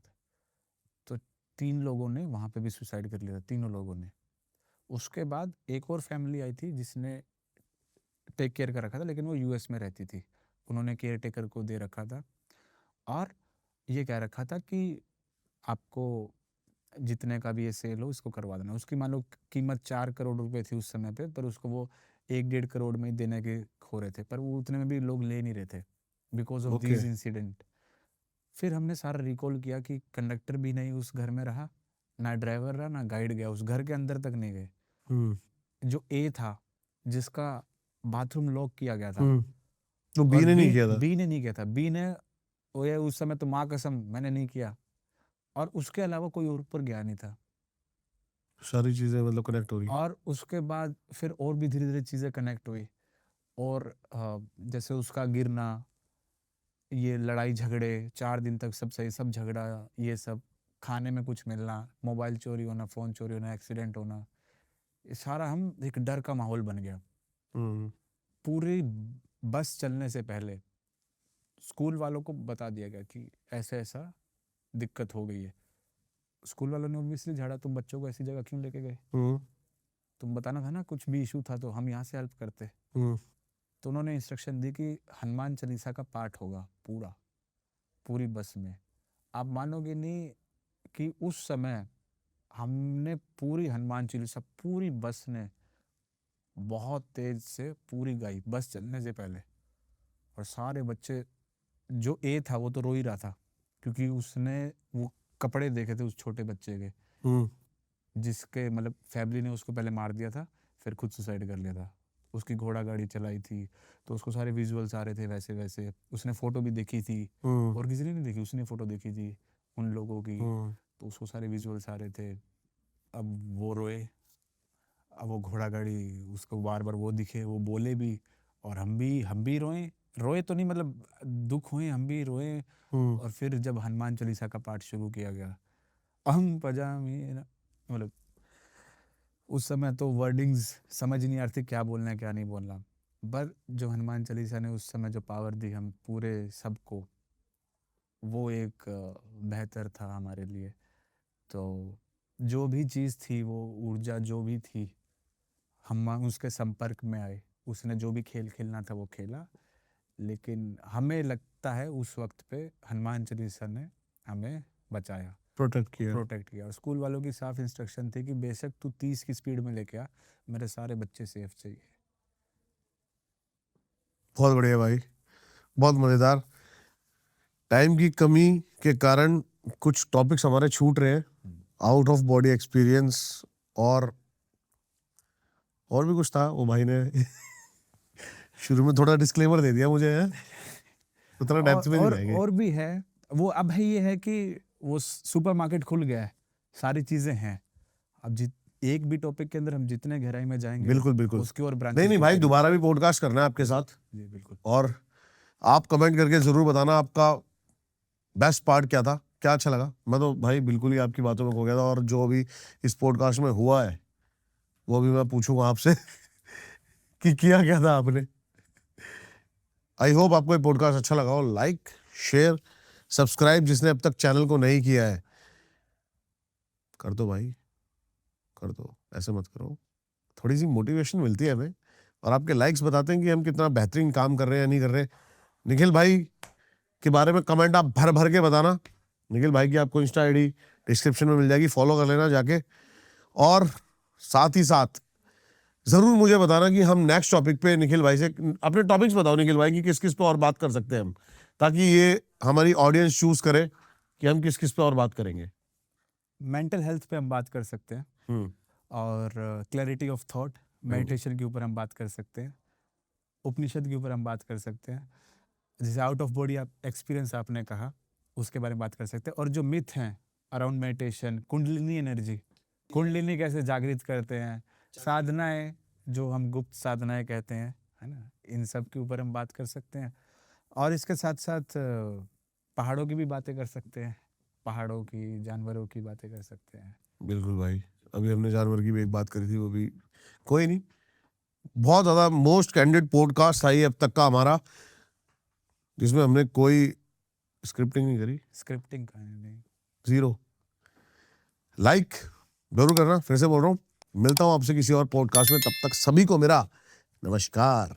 तो 3 लोगों ने वहाँ पे भी सुसाइड कर लिया था, तीनों लोगों ने। उसके बाद एक और फैमिली आई थी जिसने टेक केयर कर रखा था, लेकिन वो यूएस में रहती थी। उन्होंने केयर टेकर को दे रखा था और ये कह रखा था कि आपको जितने का भी ये सेल हो इसको करवा देना। उसकी मान लो कीमत 4 करोड़ रुपए थी उस समय पे, पर उसको वो 1-1.5 करोड़ में ही देने के हो रहे थे, पर वो उतने में भी लोग ले नहीं रहे थे because of Okay. These incident. फिर हमने सारा रिकॉल किया कि कंडक्टर भी नहीं उस घर में रहा, ना ड्राइवर रहा, ना गाइड गया, उस घर के अंदर तक नहीं गए। जो ए था, जिसका बाथरूम लॉक किया गया था, तो बी और ने नहीं किया था? बी ने नहीं किया था। बी ने वो ये उस समय तो माँ कसम मैंने नहीं किया, और उसके अलावा कोई और ऊपर गया नहीं था। सारी चीजें मतलब कनेक्ट हो रही। और उसके बाद फिर और भी धीरे धीरे चीज़ें कनेक्ट हुई। और जैसे उसका गिरना, ये लड़ाई झगड़े, 4 दिन तक सब सही, सब झगड़ा, ये सब, खाने में कुछ मिलना, मोबाइल चोरी होना, फ़ोन चोरी होना, एक्सीडेंट होना, ये सारा हम एक डर का माहौल बन गया। पूरी बस चलने से पहले स्कूल वालों को बता दिया गया कि ऐसा-ऐसा दिक्कत हो गई है। स्कूल वालों ने ऑब्वियसली झाड़ा, तुम बच्चों को ऐसी जगह क्यों लेके गए? तुम बताना था ना कुछ भी इशू था तो हम यहाँ से हेल्प करते। तो उन्होंने इंस्ट्रक्शन दी कि हनुमान चालीसा का पाठ होगा पूरा, पूरी बस में। आप मानोगे नहीं कि उस समय हमने पूरी हनुमान चालीसा पूरी बस ने बहुत तेज से पूरी गाई बस चलने से पहले। और सारे बच्चे, जो ए था वो तो रो ही रहा था क्योंकि उसने वो कपड़े देखे थे उस छोटे बच्चे के, जिसके मतलब फैमिली ने उसको पहले मार दिया था, फिर खुद सुसाइड कर लिया था। उसकी घोड़ा गाड़ी चलाई थी तो उसको सारे विजुअल्स आ रहे थे वैसे वैसे। उसने फोटो भी देखी थी और किसी ने नहीं देखी, उसने फोटो देखी थी उन लोगों की, तो उसको सारे विजुअल्स आ रहे थे। अब वो रोए, अब वो घोड़ा गाड़ी उसको बार बार वो दिखे, वो बोले भी, और हम भी रोए तो नहीं, मतलब दुख हुए, हम भी रोए। और फिर जब हनुमान चालीसा का पाठ शुरू किया गया, अहम पजामी, मतलब उस समय तो वर्डिंग्स समझ नहीं आ रही थी क्या बोलना है क्या नहीं बोलना, पर जो हनुमान चालीसा ने उस समय जो पावर दी हम पूरे सबको, वो एक बेहतर था हमारे लिए। तो जो भी चीज़ थी, वो ऊर्जा जो भी थी, हम उसके संपर्क में आए। उसने जो भी खेल खेलना था वो खेला, लेकिन हमें लगता है उस वक्त पे हनुमान चालीसा ने हमें बचाया, प्रोटेक्ट किया। और स्कूल वालों की साफ इंस्ट्रक्शन थी कि बेशक तू 30 की स्पीड में लेके आ, मेरे सारे बच्चे सेफ चाहिए। बहुत बढ़िया भाई, बहुत मजेदार। टाइम की कमी के कारण कुछ टॉपिक्स हमारे छूट रहे हैं, आउट ऑफ बॉडी एक्सपीरियंस और भी कुछ था। वो भाई ने शुरू में थोड़ा डिस्क्लेमर दे दिया मुझे, है उतना डेप्थ में नहीं जाएंगे। और भी है वो। अब है ये है कि वो सुपरमार्केट खुल गया है, सारी चीजें हैं। अब एक भी टॉपिक के अंदर हम जितने गहराई में जाएंगे, बिल्कुल उसकी और ब्रांचेस। नहीं भाई, दोबारा भी पॉडकास्ट करना है आपके साथ। जी बिल्कुल। और आप कमेंट करके जरूर बताना आपका बेस्ट पार्ट क्या था, क्या अच्छा लगा। मैं तो भाई बिल्कुल ही आपकी बातों में खो गया था, और जो अभी इस पॉडकास्ट में हुआ है वो भी मैं पूछूंगा आपसे कि किया क्या था आपने। आई होप आपको ये पॉडकास्ट अच्छा लगा हो। लाइक, शेयर, सब्सक्राइब जिसने अब तक चैनल को नहीं किया है कर दो भाई, कर दो, ऐसे मत करो। थोड़ी सी मोटिवेशन मिलती है हमें, और आपके लाइक्स बताते हैं कि हम कितना बेहतरीन काम कर रहे हैं या नहीं कर रहे। निखिल भाई के बारे में कमेंट आप भर भर के बताना। निखिल भाई की आपको इंस्टा आईडी डिस्क्रिप्शन में मिल जाएगी, फॉलो कर लेना जाके। और साथ ही साथ जरूर मुझे बताना कि हम नेक्स्ट टॉपिक पे निखिल भाई से, अपने टॉपिक्स बताओ निखिल भाई की किस किस पे और बात कर सकते हैं हम, ताकि ये हमारी ऑडियंस चूज करे कि हम किस किस पे और बात करेंगे। मेंटल हेल्थ पे हम बात कर सकते हैं, और क्लैरिटी ऑफ थॉट, मेडिटेशन के ऊपर हम बात कर सकते हैं, उपनिषद के ऊपर हम बात कर सकते हैं, जैसे आउट ऑफ बॉडी एक्सपीरियंस आपने कहा उसके बारे में बात कर सकते हैं, और जो मिथ हैं around meditation, kundalini energy, kundalini कैसे जागृत करते हैं, साधनाएं जो हम गुप्त साधनाएं कहते हैं, है ना, इन सब के ऊपर हम बात कर सकते हैं। और इसके साथ साथ पहाड़ों की भी बातें कर सकते हैं, पहाड़ों की, जानवरों की बातें कर सकते हैं। बिल्कुल भाई, अभी हमने जानवर की भी एक बात करी थी, वो भी कोई नहीं। बहुत ज्यादा मोस्ट कैंडिड पॉडकास्ट था ये अब तक का हमारा, जिसमें हमने कोई स्क्रिप्टिंग नहीं करी, स्क्रिप्टिंग का नहीं। जीरो। लाइक जरूर करना, फिर से बोल रहा हूँ। मिलता हूँ आपसे किसी और पॉडकास्ट में, तब तक सभी को मेरा नमस्कार।